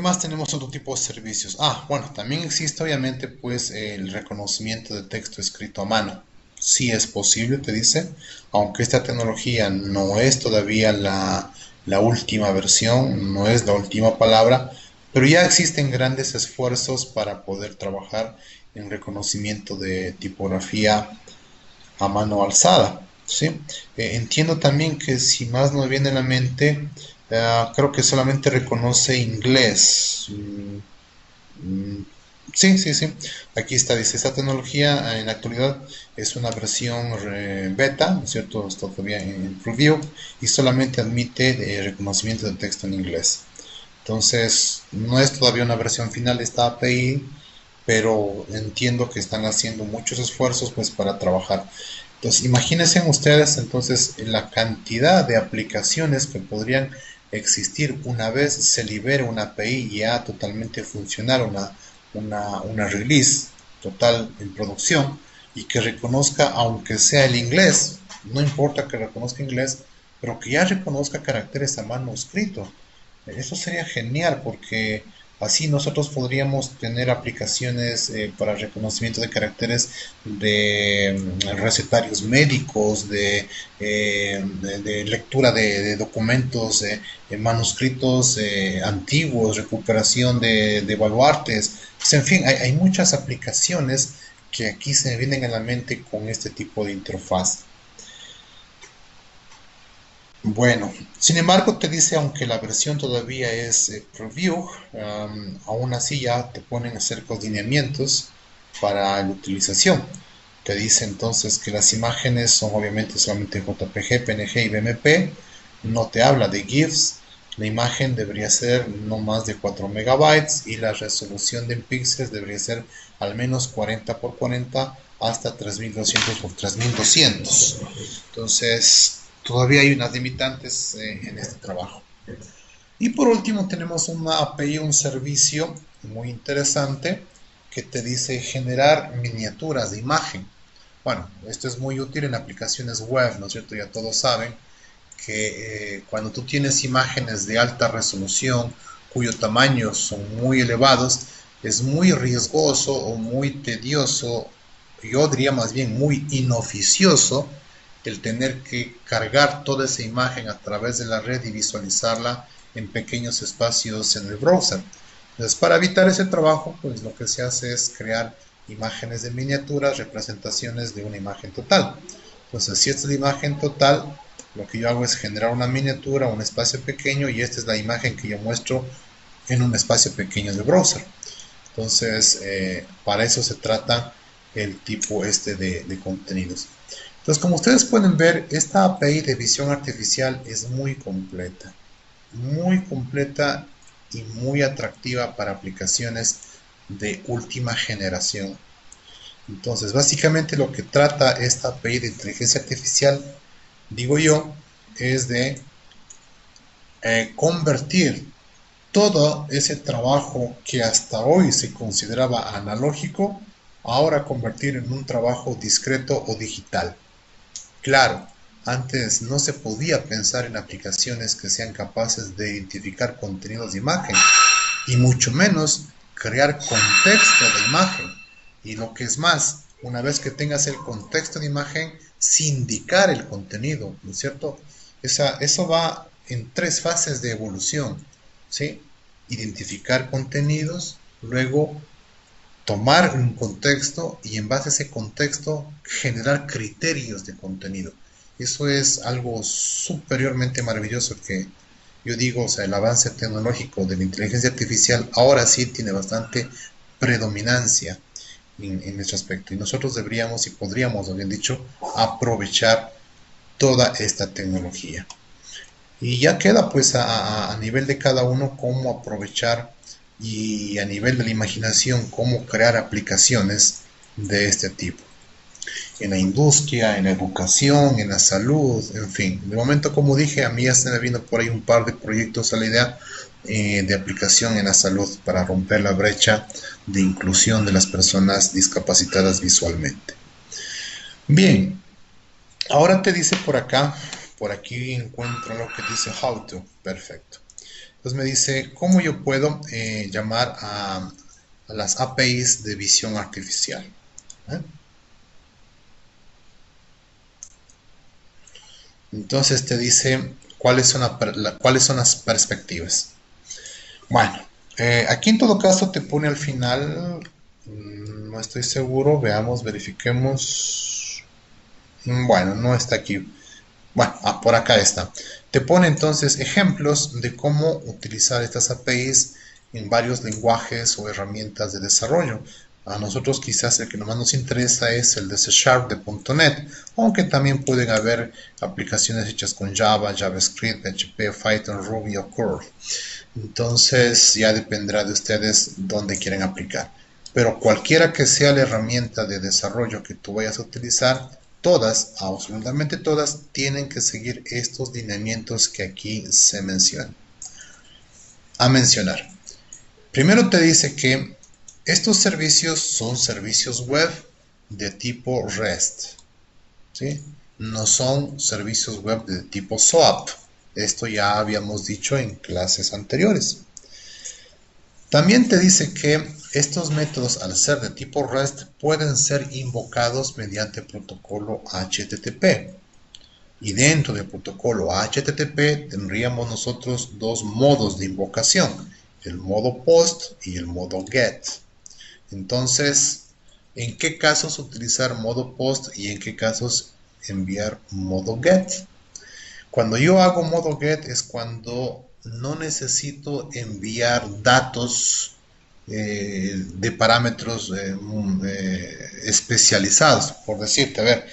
más tenemos otro tipo de servicios? Bueno, también existe obviamente pues el reconocimiento de texto escrito a mano. Sí es posible, te dice, aunque esta tecnología no es todavía la última versión, no es la última palabra, pero ya existen grandes esfuerzos para poder trabajar en reconocimiento de tipografía a mano alzada. Sí, entiendo también que si más no me viene a la mente, creo que solamente reconoce inglés. Mm, sí, sí, sí. Aquí está, dice, esta tecnología en la actualidad es una versión beta, ¿no es cierto? Está todavía en preview y solamente admite reconocimiento de texto en inglés. Entonces, no es todavía una versión final de esta API, pero entiendo que están haciendo muchos esfuerzos pues para trabajar. Entonces, imagínense ustedes entonces la cantidad de aplicaciones que podrían existir una vez se libere una API ya totalmente funcional, una release total en producción y que reconozca, aunque sea el inglés, no importa que reconozca inglés, pero que ya reconozca caracteres a manuscrito. Eso sería genial porque así nosotros podríamos tener aplicaciones para reconocimiento de caracteres de recetarios médicos, de lectura de documentos, manuscritos antiguos, recuperación de baluartes. Pues, en fin, hay muchas aplicaciones que aquí se me vienen a la mente con este tipo de interfaz. Bueno, sin embargo te dice, aunque la versión todavía es preview, aún así ya te ponen a hacer lineamientos para la utilización. Te dice entonces que las imágenes son obviamente solamente JPG, PNG y BMP. No te habla de GIFs. La imagen debería ser no más de 4 megabytes y la resolución de píxeles debería ser al menos 40 por 40 hasta 3200 por 3200. Entonces, todavía hay unas limitantes en este trabajo. Y por último tenemos una API, un servicio muy interesante que te dice generar miniaturas de imagen. Bueno, esto es muy útil en aplicaciones web, ¿no es cierto? Ya todos saben que cuando tú tienes imágenes de alta resolución cuyo tamaño son muy elevados, es muy riesgoso o muy tedioso, yo diría más bien muy inoficioso, el tener que cargar toda esa imagen a través de la red y visualizarla en pequeños espacios en el browser. Entonces, para evitar ese trabajo, pues lo que se hace es crear imágenes de miniaturas, representaciones de una imagen total. Entonces, si esta es la imagen total, lo que yo hago es generar una miniatura, un espacio pequeño, y esta es la imagen que yo muestro en un espacio pequeño de browser. Entonces, para eso se trata el tipo este de contenidos. Entonces, como ustedes pueden ver, esta API de visión artificial es muy completa y muy atractiva para aplicaciones de última generación. Entonces, básicamente lo que trata esta API de inteligencia artificial, digo yo, es de convertir todo ese trabajo que hasta hoy se consideraba analógico, ahora convertir en un trabajo discreto o digital. Claro, antes no se podía pensar en aplicaciones que sean capaces de identificar contenidos de imagen y mucho menos crear contexto de imagen. Y lo que es más, una vez que tengas el contexto de imagen, sindicar el contenido, ¿no es cierto? Eso va en tres fases de evolución, ¿sí? Identificar contenidos, luego tomar un contexto y en base a ese contexto generar criterios de contenido. Eso es algo superiormente maravilloso que yo digo, o sea, el avance tecnológico de la inteligencia artificial ahora sí tiene bastante predominancia en este aspecto y nosotros deberíamos y podríamos, bien dicho, aprovechar toda esta tecnología. Y ya queda pues a nivel de cada uno cómo aprovechar y a nivel de la imaginación cómo crear aplicaciones de este tipo. En la industria, en la educación, en la salud, en fin. De momento, como dije, a mí ya se me vino por ahí un par de proyectos a la idea de aplicación en la salud para romper la brecha de inclusión de las personas discapacitadas visualmente. Bien, ahora te dice por acá, por aquí encuentro lo que dice how to, perfecto. Entonces me dice cómo yo puedo llamar a las APIs de visión artificial. ¿Eh? Entonces te dice cuáles son las perspectivas. Bueno, aquí en todo caso te pone al final, no estoy seguro, veamos, verifiquemos. Bueno, no está aquí. Bueno, por acá está. Te pone entonces ejemplos de cómo utilizar estas APIs en varios lenguajes o herramientas de desarrollo. A nosotros quizás el que más nos interesa es el de C Sharp, de .NET, aunque también pueden haber aplicaciones hechas con Java, JavaScript, PHP, Python, Ruby o Curl. Entonces ya dependerá de ustedes dónde quieren aplicar. Pero cualquiera que sea la herramienta de desarrollo que tú vayas a utilizar, todas, absolutamente todas, tienen que seguir estos lineamientos que aquí se mencionan. A mencionar. Primero te dice que estos servicios son servicios web de tipo REST, ¿sí? No son servicios web de tipo SOAP. Esto ya habíamos dicho en clases anteriores. También te dice que estos métodos, al ser de tipo REST, pueden ser invocados mediante protocolo HTTP. Y dentro del protocolo HTTP tendríamos nosotros dos modos de invocación, el modo POST y el modo GET. Entonces, ¿en qué casos utilizar modo POST y en qué casos enviar modo GET? Cuando yo hago modo GET es cuando no necesito enviar datos de parámetros especializados. Por decirte, a ver,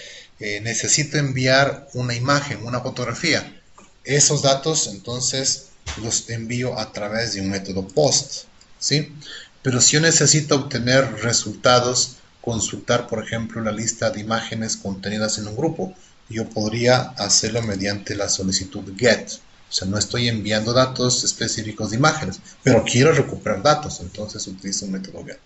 necesito enviar una imagen, una fotografía. Esos datos entonces los envío a través de un método POST, ¿sí? Pero si yo necesito obtener resultados, consultar, por ejemplo, la lista de imágenes contenidas en un grupo, yo podría hacerlo mediante la solicitud GET. O sea, no estoy enviando datos específicos de imágenes, pero quiero recuperar datos, entonces utilizo un método GET.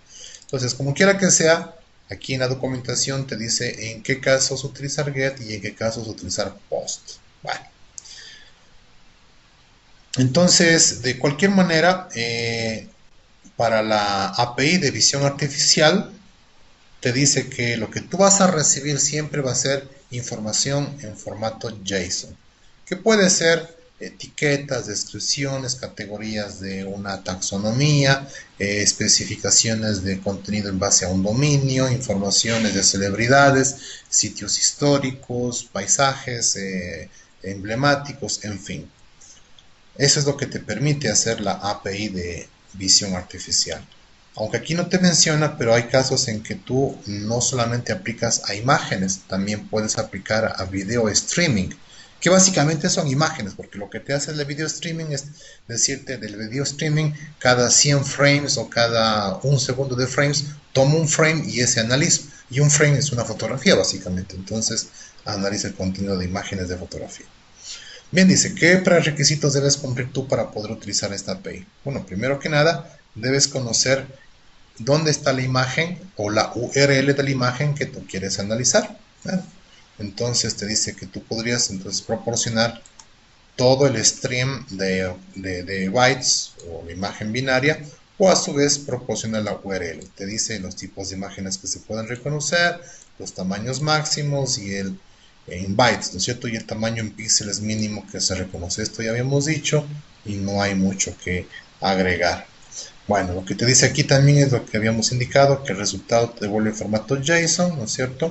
Entonces, como quiera que sea, aquí en la documentación te dice en qué casos utilizar GET y en qué casos utilizar POST. Bueno. Entonces, de cualquier manera, para la API de visión artificial, te dice que lo que tú vas a recibir siempre va a ser información en formato JSON, que puede ser etiquetas, descripciones, categorías de una taxonomía, especificaciones de contenido en base a un dominio, informaciones de celebridades, sitios históricos, paisajes emblemáticos, en fin. Eso es lo que te permite hacer la API de visión artificial. Aunque aquí no te menciona, pero hay casos en que tú no solamente aplicas a imágenes, también puedes aplicar a video streaming, que básicamente son imágenes, porque lo que te hace el video streaming es decirte del video streaming cada 100 frames o cada un segundo de frames, toma un frame y ese analiza. Y un frame es una fotografía básicamente, entonces analiza el contenido de imágenes de fotografía. Bien, dice, ¿qué prerequisitos debes cumplir tú para poder utilizar esta API? Bueno, primero que nada, debes conocer dónde está la imagen o la URL de la imagen que tú quieres analizar. Entonces te dice que tú podrías entonces proporcionar todo el stream de bytes o imagen binaria, o a su vez proporcionar la URL. Te dice los tipos de imágenes que se pueden reconocer, los tamaños máximos y el en bytes, ¿no es cierto? Y el tamaño en píxeles mínimo que se reconoce. Esto ya habíamos dicho y no hay mucho que agregar. Bueno, lo que te dice aquí también es lo que habíamos indicado, que el resultado te devuelve en formato JSON, ¿no es cierto?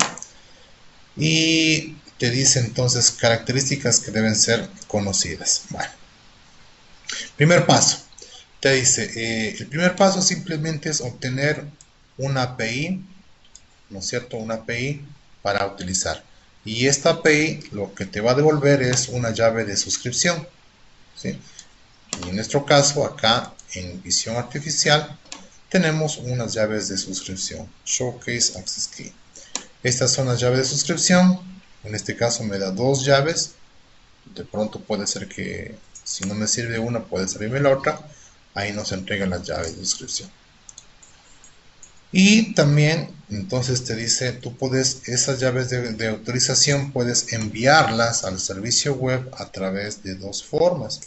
Y te dice entonces características que deben ser conocidas. Bueno, primer paso. Te dice, el primer paso simplemente es obtener una API, ¿no es cierto? Una API para utilizar. Y esta API lo que te va a devolver es una llave de suscripción, ¿sí? Y en nuestro caso, acá en visión artificial, tenemos unas llaves de suscripción, Showcase Access Key. Estas son las llaves de suscripción. En este caso me da dos llaves. De pronto puede ser que si no me sirve una, puede servirme la otra. Ahí nos entregan las llaves de suscripción. Y también, entonces te dice, tú puedes, esas llaves de autorización puedes enviarlas al servicio web a través de dos formas.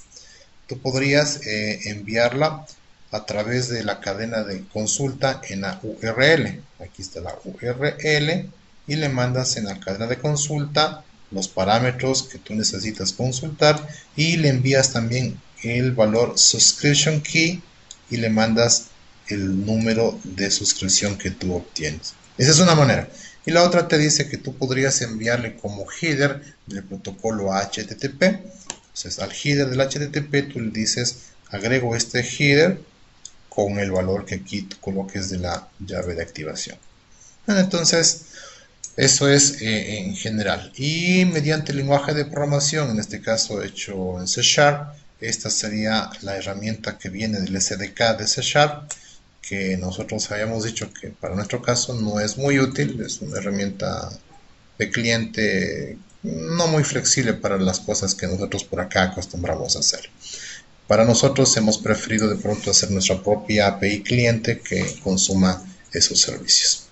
Tú podrías enviarla a través de la cadena de consulta en la URL. Aquí está la URL y le mandas en la cadena de consulta los parámetros que tú necesitas consultar y le envías también el valor subscription key y le mandas el número de suscripción que tú obtienes. Esa es una manera. Y la otra te dice que tú podrías enviarle como header del protocolo HTTP. Entonces, al header del HTTP tú le dices, agrego este header con el valor que aquí tú coloques de la llave de activación. Bueno, entonces, eso es en general. Y mediante el lenguaje de programación, en este caso hecho en C#, esta sería la herramienta que viene del SDK de C#, que nosotros habíamos dicho que para nuestro caso no es muy útil, es una herramienta de cliente no muy flexible para las cosas que nosotros por acá acostumbramos a hacer. Para nosotros hemos preferido de pronto hacer nuestra propia API cliente que consuma esos servicios.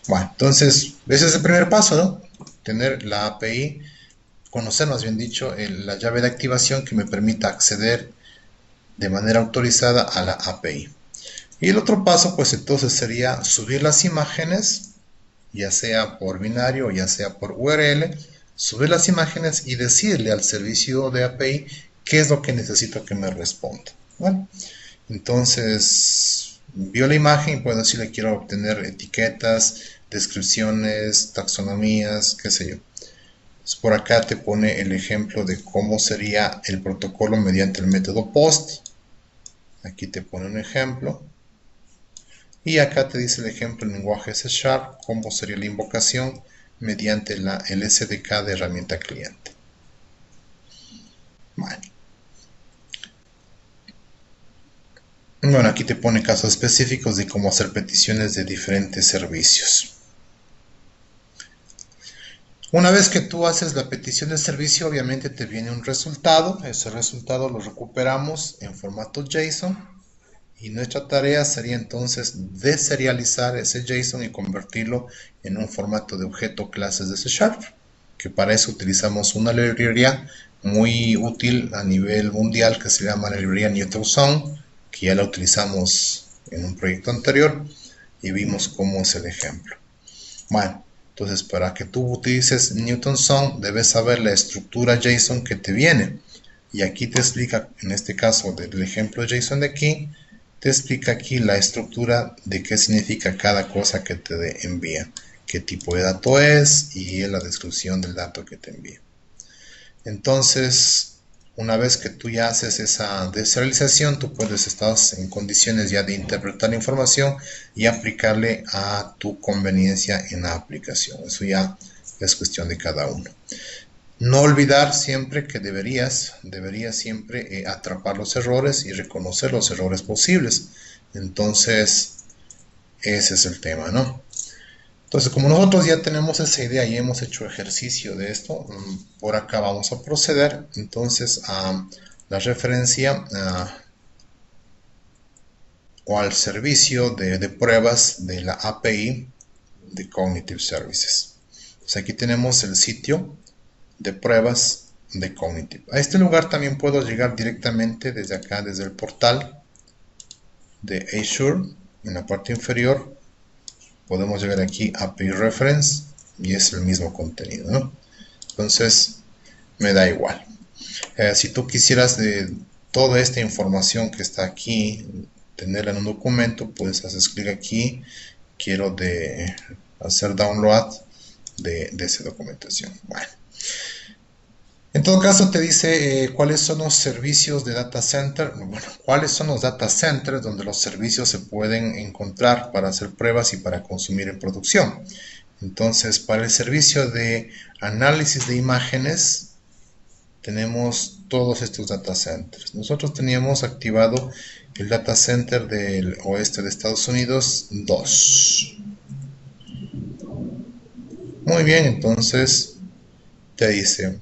Bueno, entonces ese es el primer paso, ¿no? Tener la API, conocer más bien dicho la llave de activación que me permita acceder de manera autorizada a la API. Y el otro paso pues entonces sería subir las imágenes, ya sea por binario o ya sea por URL, subir las imágenes y decirle al servicio de API qué es lo que necesito que me responda. Bueno, entonces vio la imagen y puedo decirle quiero obtener etiquetas, descripciones, taxonomías, qué sé yo. Entonces, por acá te pone el ejemplo de cómo sería el protocolo mediante el método POST. Aquí te pone un ejemplo. Y acá te dice el ejemplo en lenguaje C#, cómo sería la invocación mediante el SDK de herramienta cliente. Bueno, aquí te pone casos específicos de cómo hacer peticiones de diferentes servicios. Una vez que tú haces la petición de servicio, obviamente te viene un resultado. Ese resultado lo recuperamos en formato JSON. Y nuestra tarea sería entonces deserializar ese JSON y convertirlo en un formato de objeto clases de C#, que para eso utilizamos una librería muy útil a nivel mundial que se llama la librería NewtonSong, que ya la utilizamos en un proyecto anterior y vimos cómo es el ejemplo. Bueno, entonces para que tú utilices NewtonSong debes saber la estructura JSON que te viene. Y aquí te explica, en este caso del ejemplo JSON de aquí, te explica aquí la estructura de qué significa cada cosa que te envía, qué tipo de dato es y la descripción del dato que te envía. Entonces, una vez que tú ya haces esa deserialización, tú puedes estar en condiciones ya de interpretar la información y aplicarle a tu conveniencia en la aplicación. Eso ya es cuestión de cada uno. No olvidar siempre que deberías siempre atrapar los errores y reconocer los errores posibles. Entonces, ese es el tema, ¿no? Entonces, como nosotros ya tenemos esa idea y hemos hecho ejercicio de esto, por acá vamos a proceder entonces a la referencia o al servicio de pruebas de la API de Cognitive Services. Pues aquí tenemos el sitio de pruebas de Cognitive. A este lugar también puedo llegar directamente desde acá, desde el portal de Azure. En la parte inferior podemos llegar aquí a API Reference y es el mismo contenido, ¿no? Entonces me da igual. Si tú quisieras de toda esta información que está aquí tenerla en un documento, pues haces clic aquí, quiero hacer download de esa documentación. Bueno, en todo caso te dice cuáles son los servicios de data center, bueno, cuáles son los data centers donde los servicios se pueden encontrar para hacer pruebas y para consumir en producción. Entonces, para el servicio de análisis de imágenes, tenemos todos estos data centers. Nosotros teníamos activado el data center del oeste de Estados Unidos 2. Muy bien, entonces te dice,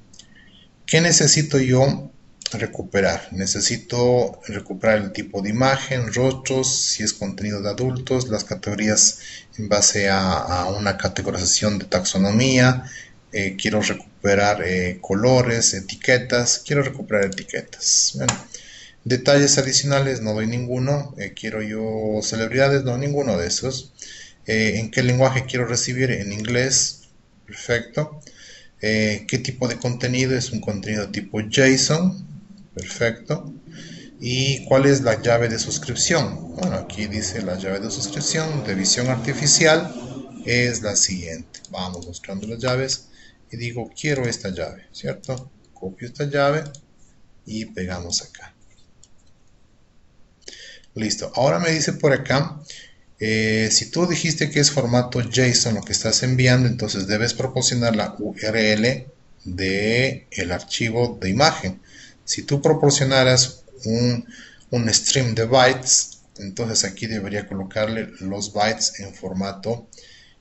¿qué necesito yo recuperar? Necesito recuperar el tipo de imagen, rostros, si es contenido de adultos, las categorías en base a una categorización de taxonomía, quiero recuperar colores, etiquetas, quiero recuperar etiquetas. Bueno, detalles adicionales no doy ninguno, quiero yo celebridades, no ninguno de esos. ¿En qué lenguaje quiero recibir? En inglés, perfecto. ¿Qué tipo de contenido? Es un contenido tipo JSON, perfecto. ¿Y cuál es la llave de suscripción? Bueno, aquí dice la llave de suscripción de visión artificial es la siguiente. Vamos mostrando las llaves y digo, quiero esta llave, ¿cierto? Copio esta llave y pegamos acá. Listo. Ahora me dice por acá, si tú dijiste que es formato JSON lo que estás enviando, entonces debes proporcionar la URL del archivo de imagen. Si tú proporcionaras un stream de bytes, entonces aquí debería colocarle los bytes en formato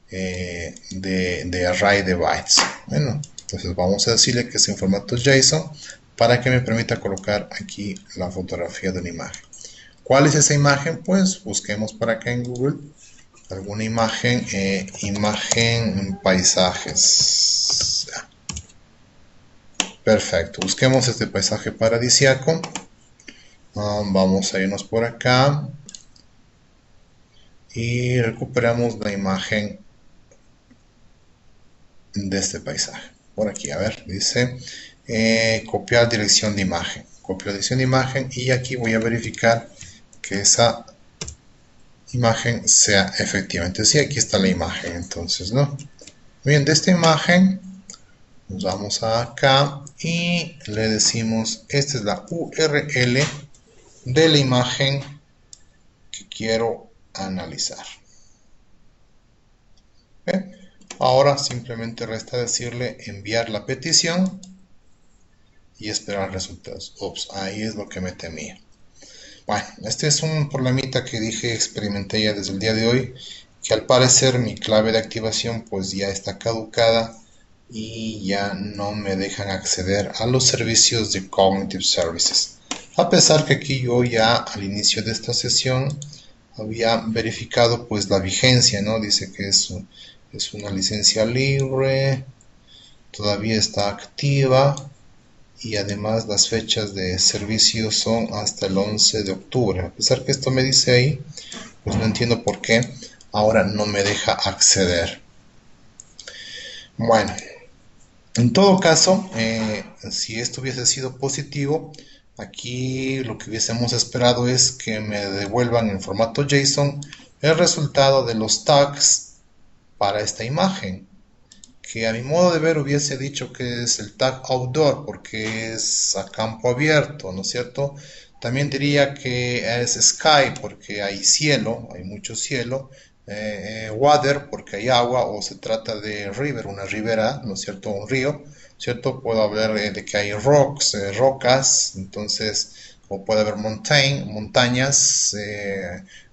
de array de bytes. Bueno, entonces vamos a decirle que es en formato JSON para que me permita colocar aquí la fotografía de una imagen. ¿Cuál es esa imagen? Pues busquemos por acá en Google alguna imagen, imagen paisajes. Perfecto, busquemos este paisaje paradisiaco. Vamos a irnos por acá y recuperamos la imagen de este paisaje. Por aquí, a ver, dice copiar dirección de imagen. Copio dirección de imagen y aquí voy a verificar que esa imagen sea efectivamente. Sí, aquí está la imagen, entonces, ¿no? Bien, de esta imagen nos vamos acá y le decimos, esta es la URL de la imagen que quiero analizar. ¿Bien? Ahora simplemente resta decirle enviar la petición y esperar resultados. Ups, ahí es lo que me temía. Bueno, este es un problemita que dije, experimenté ya desde el día de hoy, que al parecer mi clave de activación pues ya está caducada y ya no me dejan acceder a los servicios de Cognitive Services. A pesar que aquí yo ya al inicio de esta sesión había verificado pues la vigencia, ¿no? Dice que es una licencia libre, todavía está activa y además las fechas de servicio son hasta el 11 de octubre. A pesar que esto me dice ahí, pues no entiendo por qué ahora no me deja acceder. Bueno, en todo caso, si esto hubiese sido positivo, aquí lo que hubiésemos esperado es que me devuelvan en formato JSON el resultado de los tags para esta imagen, que a mi modo de ver hubiese dicho que es el tag outdoor porque es a campo abierto, ¿no es cierto? También diría que es sky porque hay cielo, hay mucho cielo, water porque hay agua o se trata de river, una ribera, ¿no es cierto? Un río, ¿cierto? Puedo hablar de que hay rocks, rocas, entonces, o puede haber montañas,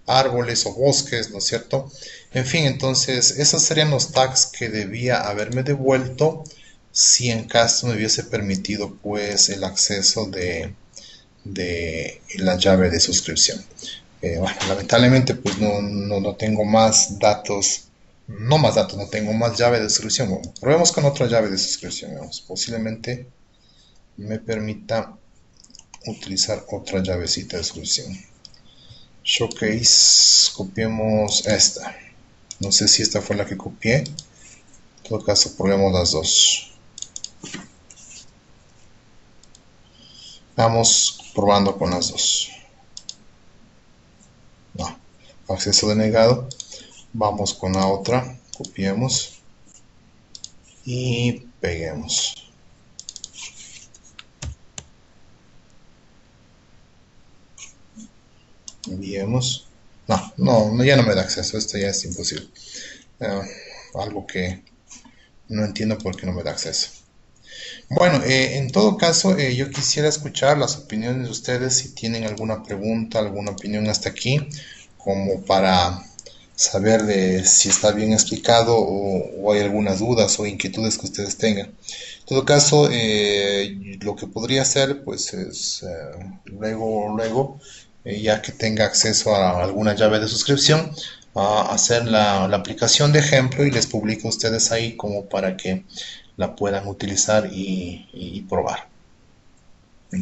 árboles o bosques, ¿no es cierto? En fin, entonces esos serían los tags que debía haberme devuelto si en caso me hubiese permitido pues el acceso de la llave de suscripción. Bueno, lamentablemente pues no tengo más datos, no tengo más llave de suscripción. Bueno, probemos con otra llave de suscripción, vamos. Posiblemente me permita utilizar otra llavecita de suscripción. Showcase, copiemos esta. No sé si esta fue la que copié. En todo caso, probemos las dos. Vamos probando con las dos. No, acceso denegado. Vamos con la otra. Copiemos. Y peguemos. Enviemos. No, ya no me da acceso. Esto ya es imposible. Algo que no entiendo por qué no me da acceso. Bueno, en todo caso, yo quisiera escuchar las opiniones de ustedes si tienen alguna pregunta, alguna opinión hasta aquí, como para saber de si está bien explicado o hay algunas dudas o inquietudes que ustedes tengan. En todo caso, lo que podría hacer, pues, es luego, ya que tenga acceso a alguna llave de suscripción, a hacer la aplicación de ejemplo y les publico a ustedes ahí como para que la puedan utilizar y probar.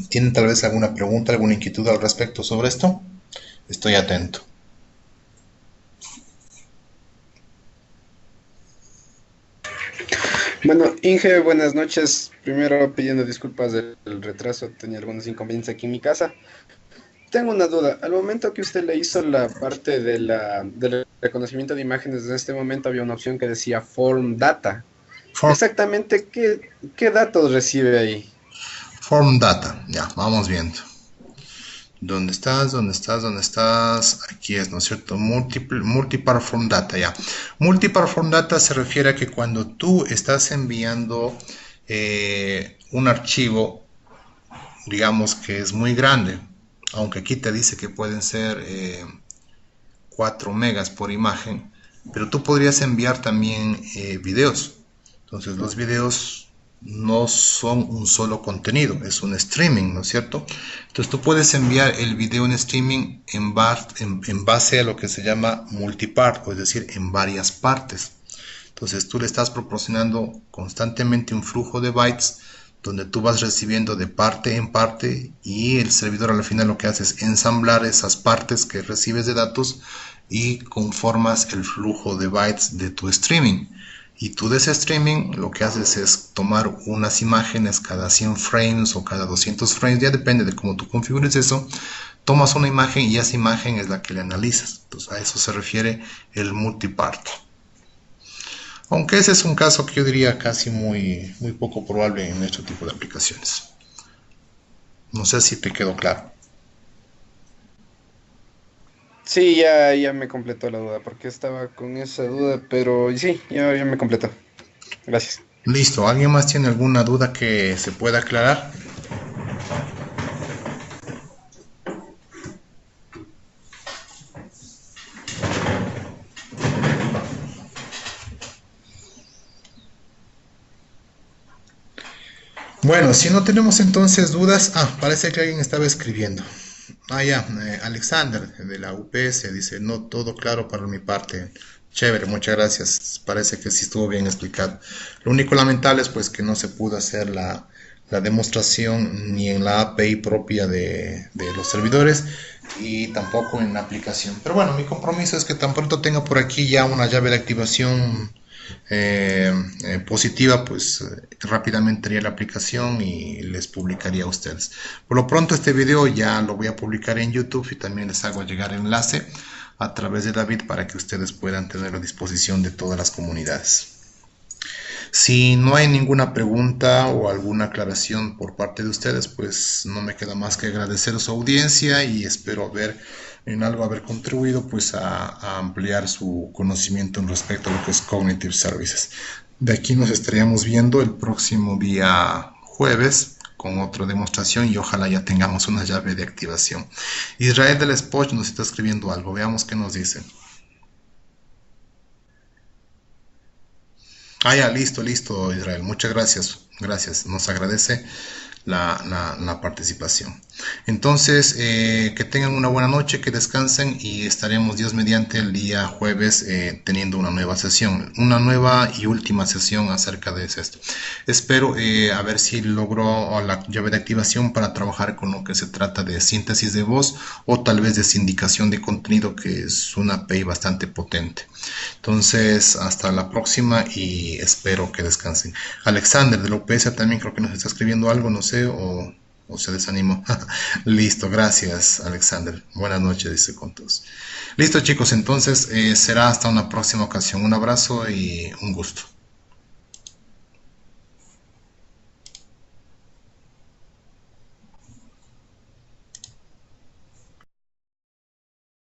¿Tienen tal vez alguna pregunta, alguna inquietud al respecto sobre esto? Estoy atento. Bueno, Inge, buenas noches. Primero pidiendo disculpas del retraso, tenía algunos inconvenientes aquí en mi casa. Tengo una duda. Al momento que usted le hizo la parte de la reconocimiento de imágenes, en este momento había una opción que decía Form Data. Form, Exactamente, ¿qué datos recibe ahí? form data, ya, vamos viendo. ¿Dónde estás? ¿Dónde estás? ¿Dónde estás? Aquí es, ¿no es cierto? Multipart form data, ya. Multipart form data se refiere a que cuando tú estás enviando un archivo, digamos que es muy grande, aunque aquí te dice que pueden ser 4 megas por imagen, pero tú podrías enviar también videos. Entonces los videos no son un solo contenido, es un streaming, ¿no es cierto? Entonces tú puedes enviar el video en streaming en base a lo que se llama multipart, es decir, en varias partes. Entonces tú le estás proporcionando constantemente un flujo de bytes donde tú vas recibiendo de parte en parte y el servidor al final lo que hace es ensamblar esas partes que recibes de datos y conformas el flujo de bytes de tu streaming. Y tú de ese streaming lo que haces es tomar unas imágenes cada 100 frames o cada 200 frames, ya depende de cómo tú configures eso. Tomas una imagen y esa imagen es la que le analizas. Entonces a eso se refiere el multipart. Aunque ese es un caso que yo diría casi muy poco probable en este tipo de aplicaciones. No sé si te quedó claro. Sí, ya me completó la duda, porque estaba con esa duda, pero sí, ya me completó. Gracias. Listo, ¿alguien más tiene alguna duda que se pueda aclarar? Bueno, si no tenemos entonces dudas, parece que alguien estaba escribiendo. Ya, Alexander de la UPS dice, no, todo claro para mi parte. Chévere, muchas gracias. Parece que sí estuvo bien explicado. Lo único lamentable es pues que no se pudo hacer la demostración ni en la API propia de los servidores y tampoco en la aplicación. Pero bueno, mi compromiso es que tan pronto tenga por aquí ya una llave de activación positiva, pues rápidamente haría la aplicación y les publicaría a ustedes. Por lo pronto este video ya lo voy a publicar en YouTube y también les hago llegar el enlace a través de David para que ustedes puedan tener a disposición de todas las comunidades. Si no hay ninguna pregunta o alguna aclaración por parte de ustedes, pues no me queda más que agradecer su audiencia y espero en algo haber contribuido pues a ampliar su conocimiento en respecto a lo que es Cognitive Services. De aquí nos estaríamos viendo el próximo día jueves con otra demostración y ojalá ya tengamos una llave de activación. Israel del Spoch nos está escribiendo algo, veamos qué nos dice. Ya, listo, Israel. Muchas gracias. Gracias. Nos agradece la participación. Entonces, que tengan una buena noche, que descansen y estaremos Dios mediante el día jueves teniendo una nueva sesión, una nueva y última sesión acerca de esto. Espero a ver si logro la llave de activación para trabajar con lo que se trata de síntesis de voz o tal vez de sindicación de contenido, que es una API bastante potente. Entonces, hasta la próxima y espero que descansen. Alexander de la UPS también creo que nos está escribiendo algo, no sé, o se desanimó. Listo, gracias Alexander. Buenas noches, dice con todos. Listo chicos, entonces será hasta una próxima ocasión. Un abrazo y un gusto.